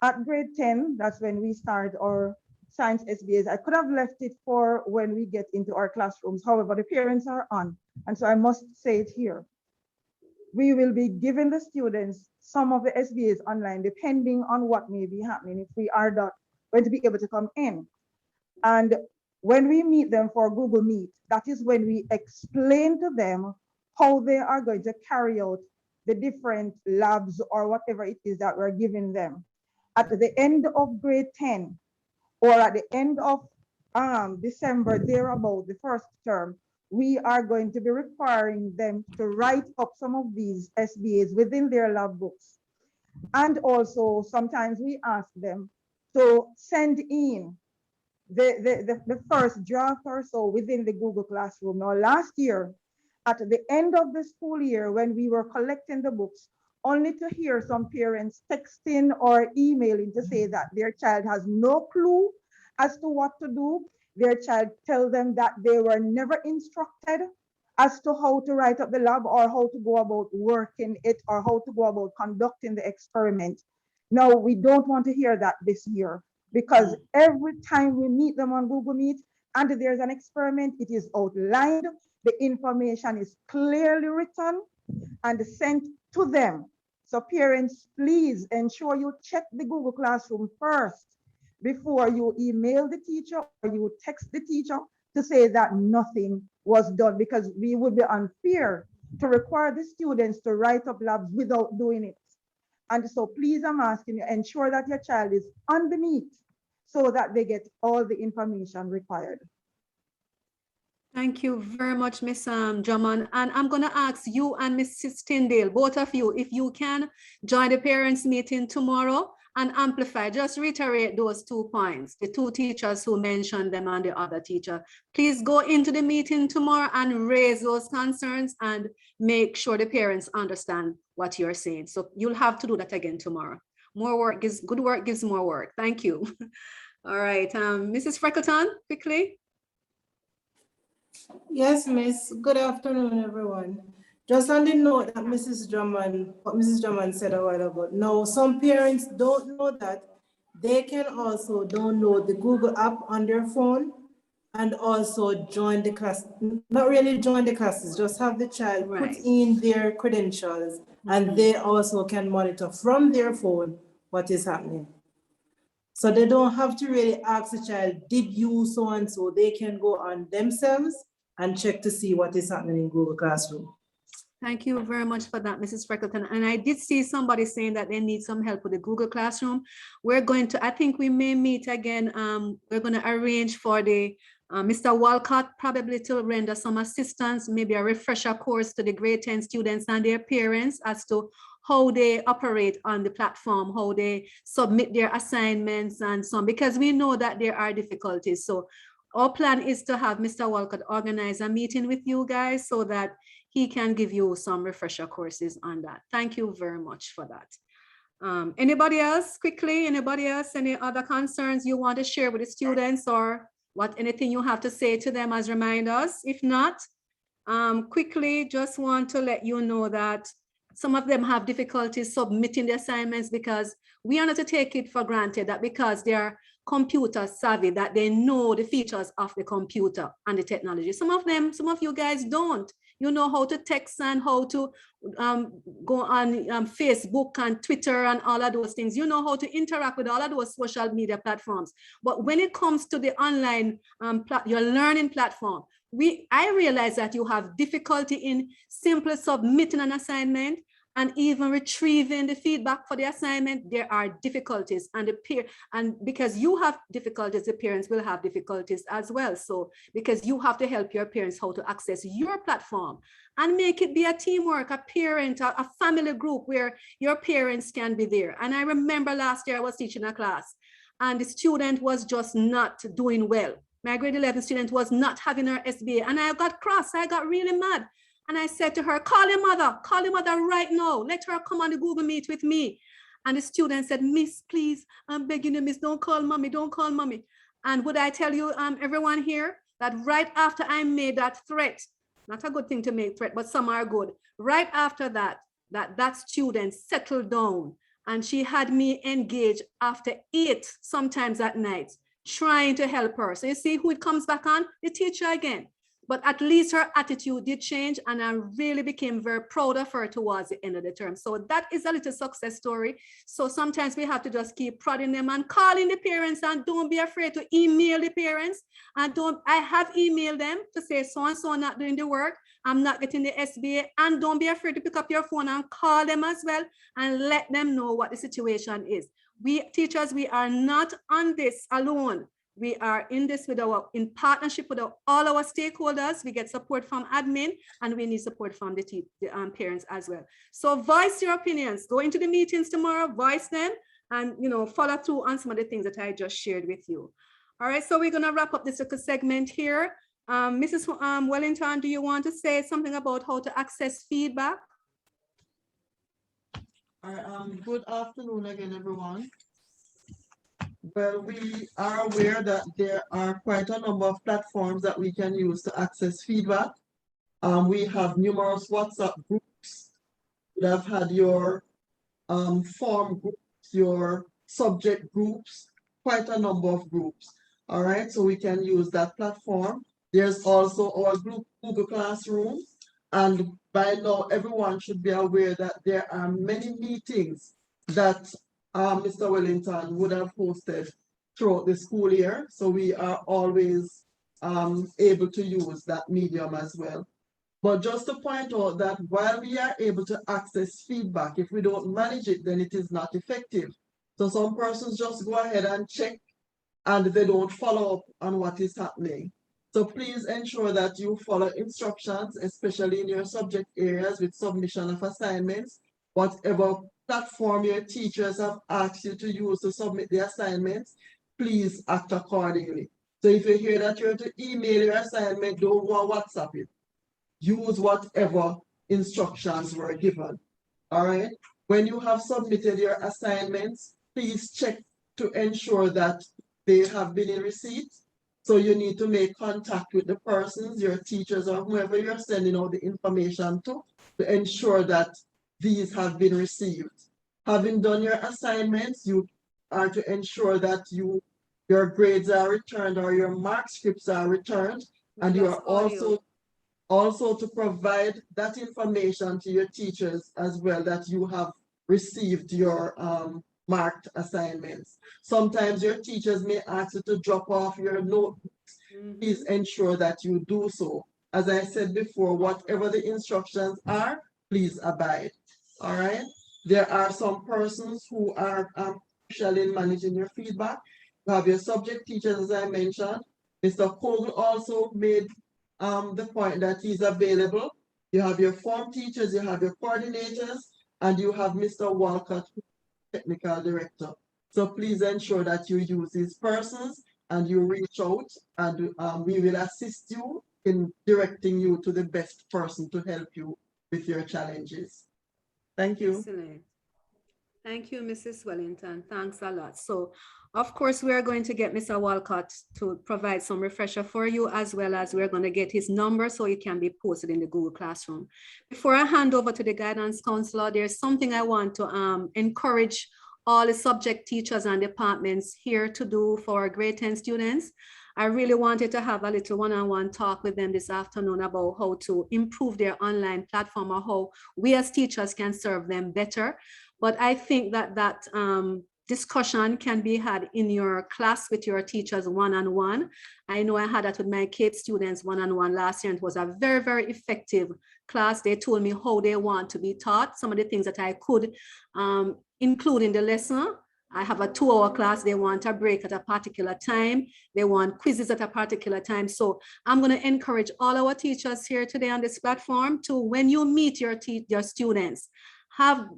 at grade 10, that's when we start our science SBAs. I could have left it for when we get into our classrooms. However, the parents are on, and so I must say it here. We will be giving the students some of the SBAs online, depending on what may be happening if we are not going to be able to come in. And when we meet them for Google Meet, that is when we explain to them how they are going to carry out the different labs or whatever it is that we're giving them. At the end of grade 10 or at the end of December, thereabout the first term, we are going to be requiring them to write up some of these SBAs within their lab books. And also sometimes we ask them to send in the first draft or so within the Google Classroom. Now, last year, at the end of the school year, when we were collecting the books, only to hear some parents texting or emailing to say that their child has no clue as to what to do. Their child tell them that they were never instructed as to how to write up the lab or how to go about working it or how to go about conducting the experiment. Now, we don't want to hear that this year, because every time we meet them on Google Meet and there's an experiment, it is outlined, the information is clearly written and sent to them. So parents, please ensure you check the Google Classroom first before you email the teacher or you text the teacher to say that nothing was done, because we would be unfair to require the students to write up labs without doing it. And so please, I'm asking you, ensure that your child is on the meet so that they get all the information required. Thank you very much, Ms. Drummond. And I'm going to ask you and Mrs. Tyndale, both of you, if you can join the parents' meeting tomorrow and amplify, just reiterate those 2 points, the 2 teachers who mentioned them and the other teacher. Please go into the meeting tomorrow and raise those concerns and make sure the parents understand what you're saying. So you'll have to do that again tomorrow. More work gives, good work gives more work. Thank you. All right, Mrs. Freckleton, quickly. Yes, Miss. Good afternoon, everyone. Just on the note that Mrs. Drummond, what Mrs. Drummond said a while ago. No, some parents don't know that they can also download the Google app on their phone and also join the class. Not really join the classes, just have the child put in their credentials and they also can monitor from their phone what is happening. So they don't have to really ask the child, did you so and so? They can go on themselves and check to see what is happening in Google Classroom. Thank you very much for that, Mrs. Freckleton. And I did see somebody saying that they need some help with the Google Classroom. We're going to, I think we may meet again. We're going to arrange for the Mr. Walcott probably to render some assistance, maybe a refresher course to the grade 10 students and their parents as to how they operate on the platform, how they submit their assignments and so on, because we know that there are difficulties. So our plan is to have Mr. Walcott organize a meeting with you guys so that he can give you some refresher courses on that. Thank you very much for that. Anybody else, quickly, anybody else, any other concerns you want to share with the students or anything you have to say to them as reminders? If not, quickly, just want to let you know that some of them have difficulties submitting the assignments because we are not to take it for granted that because they are computer savvy, that they know the features of the computer and the technology. Some of you guys don't. You know how to text and how to go on Facebook and Twitter and all of those things. You know how to interact with all of those social media platforms. But when it comes to the online your learning platform, I realize that you have difficulty in simply submitting an assignment and even retrieving the feedback for the assignment. There are difficulties, and because you have difficulties, the parents will have difficulties as well. So because you have to help your parents how to access your platform and make it be a teamwork, a parent, a family group where your parents can be there. And I remember last year I was teaching a class and the student was just not doing well. My grade 11 student was not having her SBA, and I got cross. I got really mad. And I said to her, call your mother right now. Let her come on the Google Meet with me. And the student said, Miss, please, I'm begging you, Miss, don't call mommy, don't call mommy. And would I tell you, everyone here, that right after I made that threat, not a good thing to make threat, but some are good. Right after that student settled down and she had me engaged after 8, sometimes at night, trying to help her. So you see who it comes back on? The teacher again. But at least her attitude did change, and I really became very proud of her towards the end of the term. So that is a little success story. So sometimes we have to just keep prodding them and calling the parents, and don't be afraid to email the parents. And I have emailed them to say so-and-so not doing the work, I'm not getting the SBA, and don't be afraid to pick up your phone and call them as well and let them know what the situation is. We teachers, we are not on this alone. We are in this in partnership with all our stakeholders. We get support from admin, and we need support from the parents as well. So voice your opinions. Go into the meetings tomorrow, voice them, and follow through on some of the things that I just shared with you. All right, so we're gonna wrap up this little segment here. Mrs. Wellington, do you want to say something about how to access feedback? Good afternoon again, everyone. Well, we are aware that there are quite a number of platforms that we can use to access feedback. We have numerous WhatsApp groups. You have had your form groups, your subject groups, quite a number of groups. All right, so we can use that platform. There's also our Google Classroom. And by now, everyone should be aware that there are many meetings that Mr. Wellington would have hosted throughout the school year. So we are always able to use that medium as well. But just to point out that while we are able to access feedback, if we don't manage it, then it is not effective. So some persons just go ahead and check and they don't follow up on what is happening. So please ensure that you follow instructions, especially in your subject areas with submission of assignments. Whatever platform your teachers have asked you to use to submit the assignments, please act accordingly. So if you hear that you're to email your assignment, don't go on WhatsApp it. Use whatever instructions were given. All right. When you have submitted your assignments, please check to ensure that they have been in receipt. So you need to make contact with the persons, your teachers, or whoever you're sending out the information to ensure that these have been received. Having done your assignments, you are to ensure that your grades are returned or your mark scripts are returned, and you are also to provide that information to your teachers as well, that you have received your marked assignments. Sometimes your teachers may ask you to drop off your notebooks. Please ensure that you do so. As I said before, whatever the instructions are, please abide. All right. There are some persons who are crucial in managing your feedback. You have your subject teachers, as I mentioned. Mr. Kogel also made the point that he's available. You have your form teachers, you have your coordinators, and you have Mr. Walcott, technical director. So please ensure that you use these persons and you reach out, and we will assist you in directing you to the best person to help you with your challenges. Thank you. Excellent. Thank you, Mrs. Wellington. Thanks a lot. So, of course, we are going to get Mr. Walcott to provide some refresher for you, as well as we're going to get his number so it can be posted in the Google Classroom. Before I hand over to the guidance counselor, there's something I want to encourage all the subject teachers and departments here to do for our grade 10 students. I really wanted to have a little one-on-one talk with them this afternoon about how to improve their online platform, or how we as teachers can serve them better. But I think that discussion can be had in your class with your teachers one-on-one. I know I had that with my Cape students one-on-one last year, and it was a very, very effective class. They told me how they want to be taught, some of the things that I could include in the lesson. I have a 2-hour class. They want a break at a particular time. They want quizzes at a particular time. So I'm going to encourage all our teachers here today on this platform to, when you meet your students,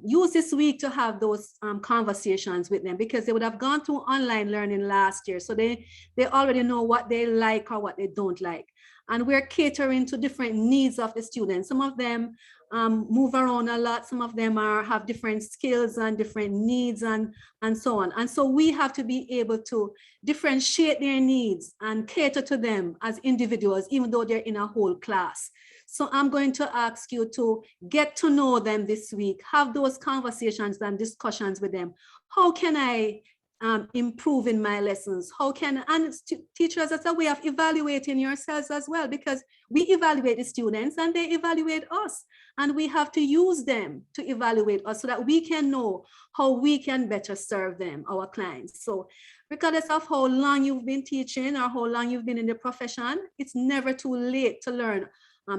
use this week to have those conversations with them, because they would have gone through online learning last year. So they already know what they like or what they don't like. And we're catering to different needs of the students. Some of them move around a lot. Some of them have different skills and different needs and so on. And so we have to be able to differentiate their needs and cater to them as individuals, even though they're in a whole class. So I'm going to ask you to get to know them this week, have those conversations and discussions with them. How can I improve in my lessons? How can, and teachers, that's a way of evaluating yourselves as well, because we evaluate the students and they evaluate us, and we have to use them to evaluate us so that we can know how we can better serve them, our clients. So regardless of how long you've been teaching or how long you've been in the profession, it's never too late to learn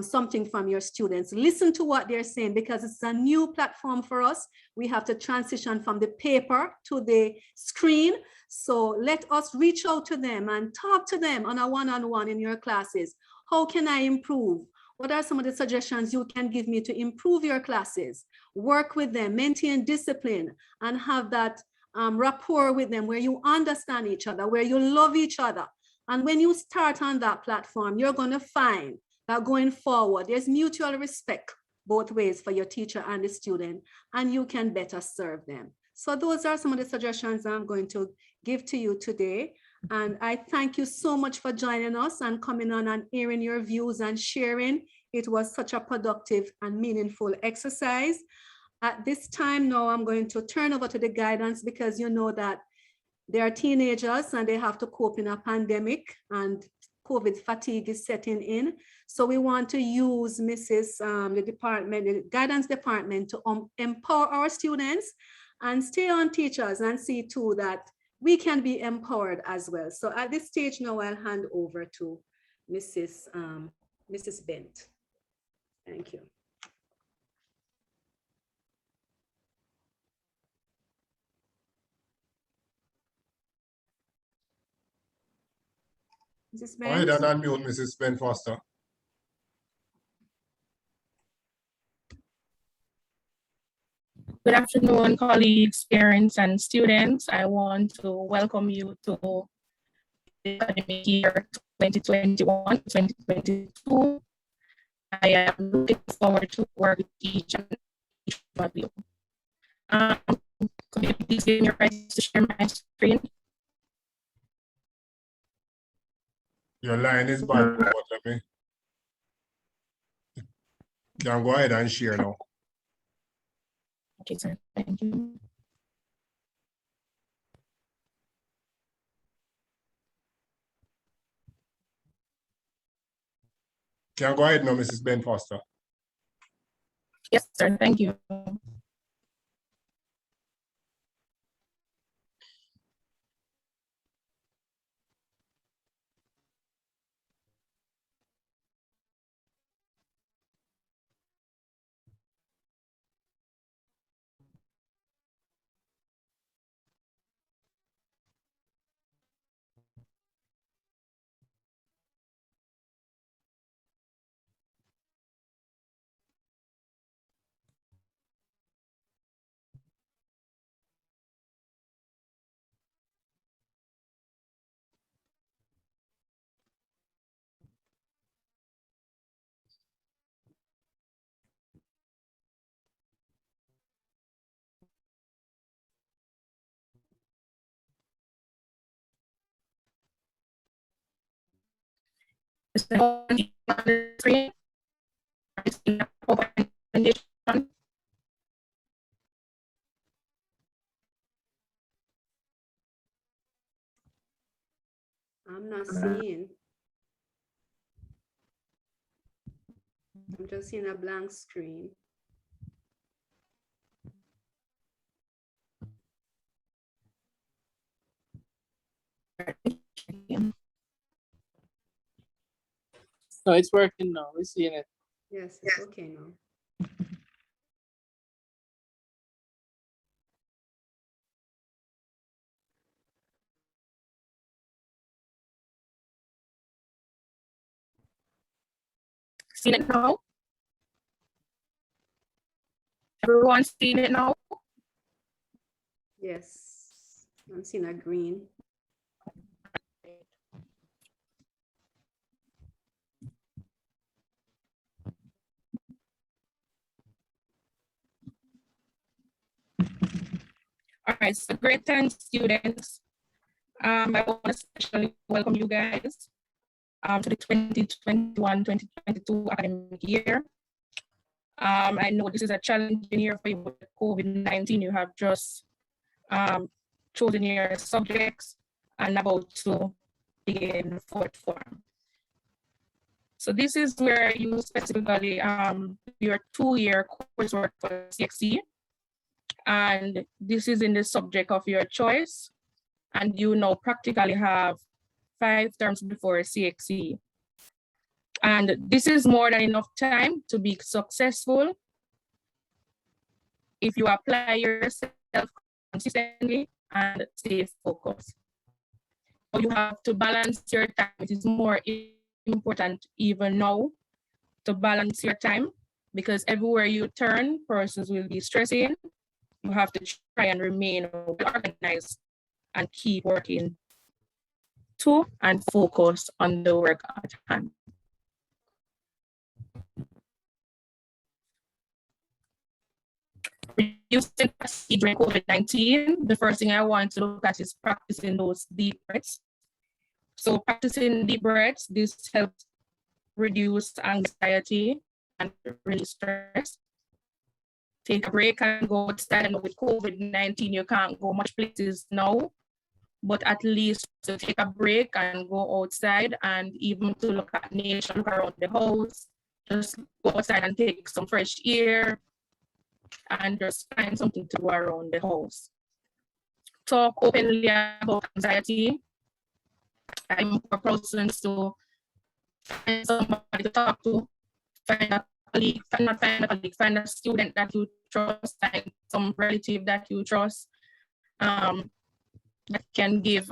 something from your students. Listen to what they're saying, because it's a new platform for us. We have to transition from the paper to the screen. So let us reach out to them and talk to them on a one-on-one in your classes. How can I improve? What are some of the suggestions you can give me to improve your classes? Work with them, maintain discipline, and have that rapport with them where you understand each other, where you love each other. And when you start on that platform, you're going to find that going forward, there's mutual respect both ways for your teacher and the student, and you can better serve them. So those are some of the suggestions I'm going to give to you today. And I thank you so much for joining us and coming on and airing your views and sharing. It was such a productive and meaningful exercise. At this time now, I'm going to turn over to the guidance, because you know that they are teenagers and they have to cope in a pandemic, and COVID fatigue is setting in. So we want to use the guidance department to empower our students and stay on teachers and see too that we can be empowered as well. So at this stage now, I'll hand over to Mrs. Bent. Thank you. Mrs. Go ahead Bent? and unmute Mrs. Ben Foster. Good afternoon, colleagues, parents, and students. I want to welcome you to the academic year 2021-2022. I am looking forward to work with each and each of you. Could you please give me your rights to share my screen? Your line is bad, but let me. You can go ahead and share now. Okay, sir. Thank you. Can go ahead now, Mrs. Ben Foster. Yes, sir. Thank you. I'm not seeing. I'm just seeing a blank screen. No, it's working now. We're seeing it. Yes, it's okay now. Seen it now? Everyone's seen it now? Yes, I'm seeing a green. All right, so grade 10 students, I want to especially welcome you guys to the 2021-2022 academic year. I know this is a challenging year for you with COVID-19. You have just chosen your subjects and about to begin the fourth form. So this is where you specifically your 2-year coursework for CXC. And this is in the subject of your choice. And you now practically have 5 terms before CXC. And this is more than enough time to be successful if you apply yourself consistently and stay focused. So you have to balance your time. It is more important even now to balance your time, because everywhere you turn, persons will be stressing. You have to try and remain well organized and keep working to and focus on the work at hand. Reducing fatigue during COVID-19, the first thing I want to look at is practicing those deep breaths. So practicing deep breaths, this helps reduce anxiety and release stress. Take a break and go outside. And with COVID-19, you can't go much places now, but at least to take a break and go outside, and even to look at nature, look around the house, just go outside and take some fresh air and just find something to do around the house. Talk openly about anxiety. I'm more persons to find somebody to talk to, find a colleague, find a student that you trust, find some relative that you trust, that can give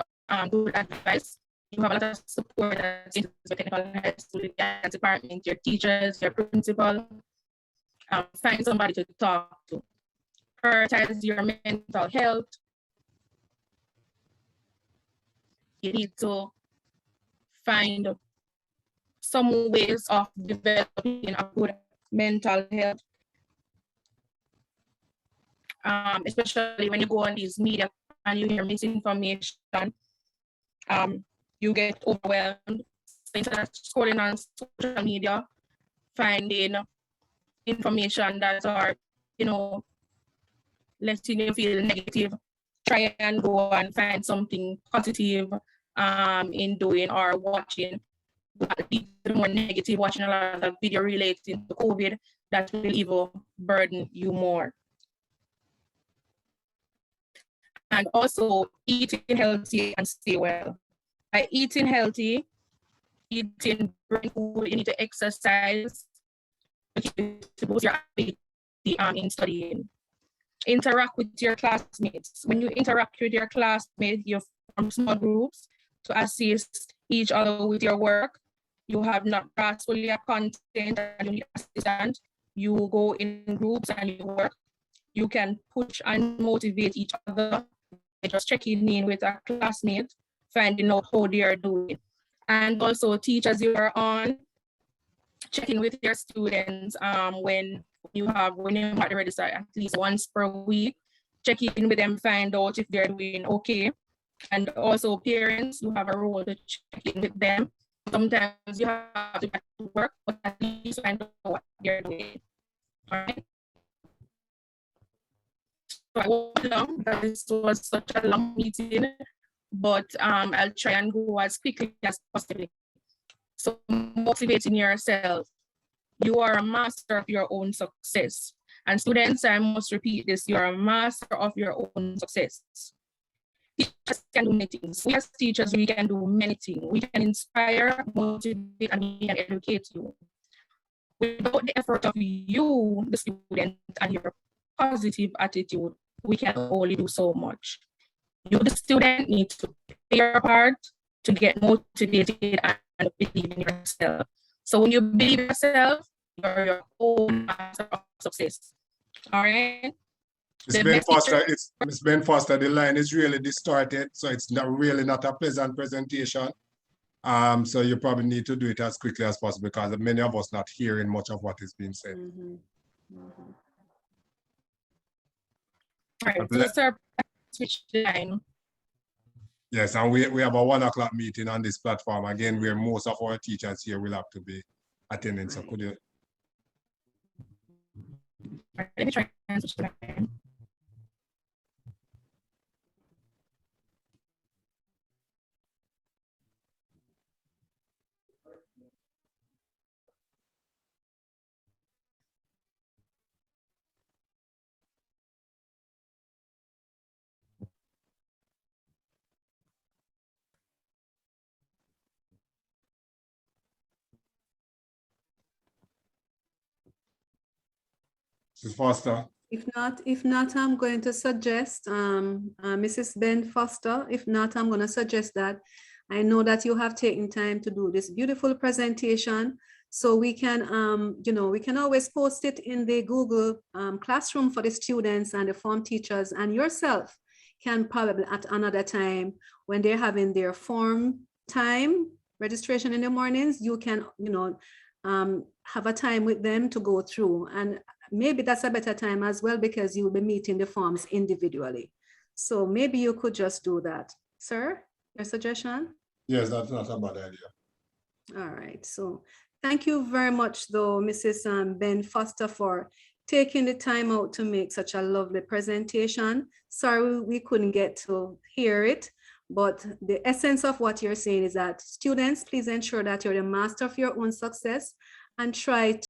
good advice. You have a lot of support in the technical health, the guidance department, your teachers, your principal. Find somebody to talk to. Prioritize your mental health. You need to find some ways of developing a good mental health, especially when you go on these media and you hear misinformation, you get overwhelmed. Instead of scrolling on social media, finding information that are, letting you feel negative, try and go and find something positive in doing or watching. More negative, watching a lot of video related to COVID, that will even burden you more. And also eating healthy and stay well. By eating healthy, eating brain food, you need to exercise to boost your ability in studying. Interact with your classmates. When you interact with your classmates, you form small groups to assist each other with your work. You have not grasped fully a content and you need assistance. You go in groups and you work. You can push and motivate each other by just checking in with a classmate, finding out how they are doing. And also teach as you are on, checking with your students when you have the register at least once per week, check in with them, find out if they're doing okay. And also parents, you have a role to check in with them. Sometimes you have to work, but at least find out what they're doing. All right. So I won't be long because this was such a long meeting, but I'll try and go as quickly as possible. So motivating yourself. You are a master of your own success. And students, I must repeat this, you are a master of your own success. Teachers can do many things. We as teachers, we can do many things. We can inspire, motivate, and we can educate you. Without the effort of you, the student, and your positive attitude, we can only do so much. You, the student, need to play your part to get motivated and believe in yourself. So when you believe in yourself, you're your own master of success. All right. Ms. Ben Foster, the line is really distorted, so it's not a pleasant presentation. So you probably need to do it as quickly as possible because many of us not hearing much of what is being said. All right, so sir, switch the line. Yes, and we have a 1 o'clock meeting on this platform again, where most of our teachers here will have to be attending. So could you? Let me try and switch the line. Mrs. Foster. If not, I'm going to suggest Mrs. Ben Foster. If not, I'm going to suggest that I know that you have taken time to do this beautiful presentation, so we can, we can always post it in the Google Classroom for the students and the form teachers, and yourself can probably at another time when they're having their form time registration in the mornings, you can, have a time with them to go through, and maybe that's a better time as well because you'll be meeting the forms individually. So maybe you could just do that. Sir, your suggestion? Yes, that's not a bad idea. All right, so thank you very much though, Mrs. Ben Foster, for taking the time out to make such a lovely presentation. Sorry we couldn't get to hear it, but the essence of what you're saying is that students, please ensure that you're the master of your own success and try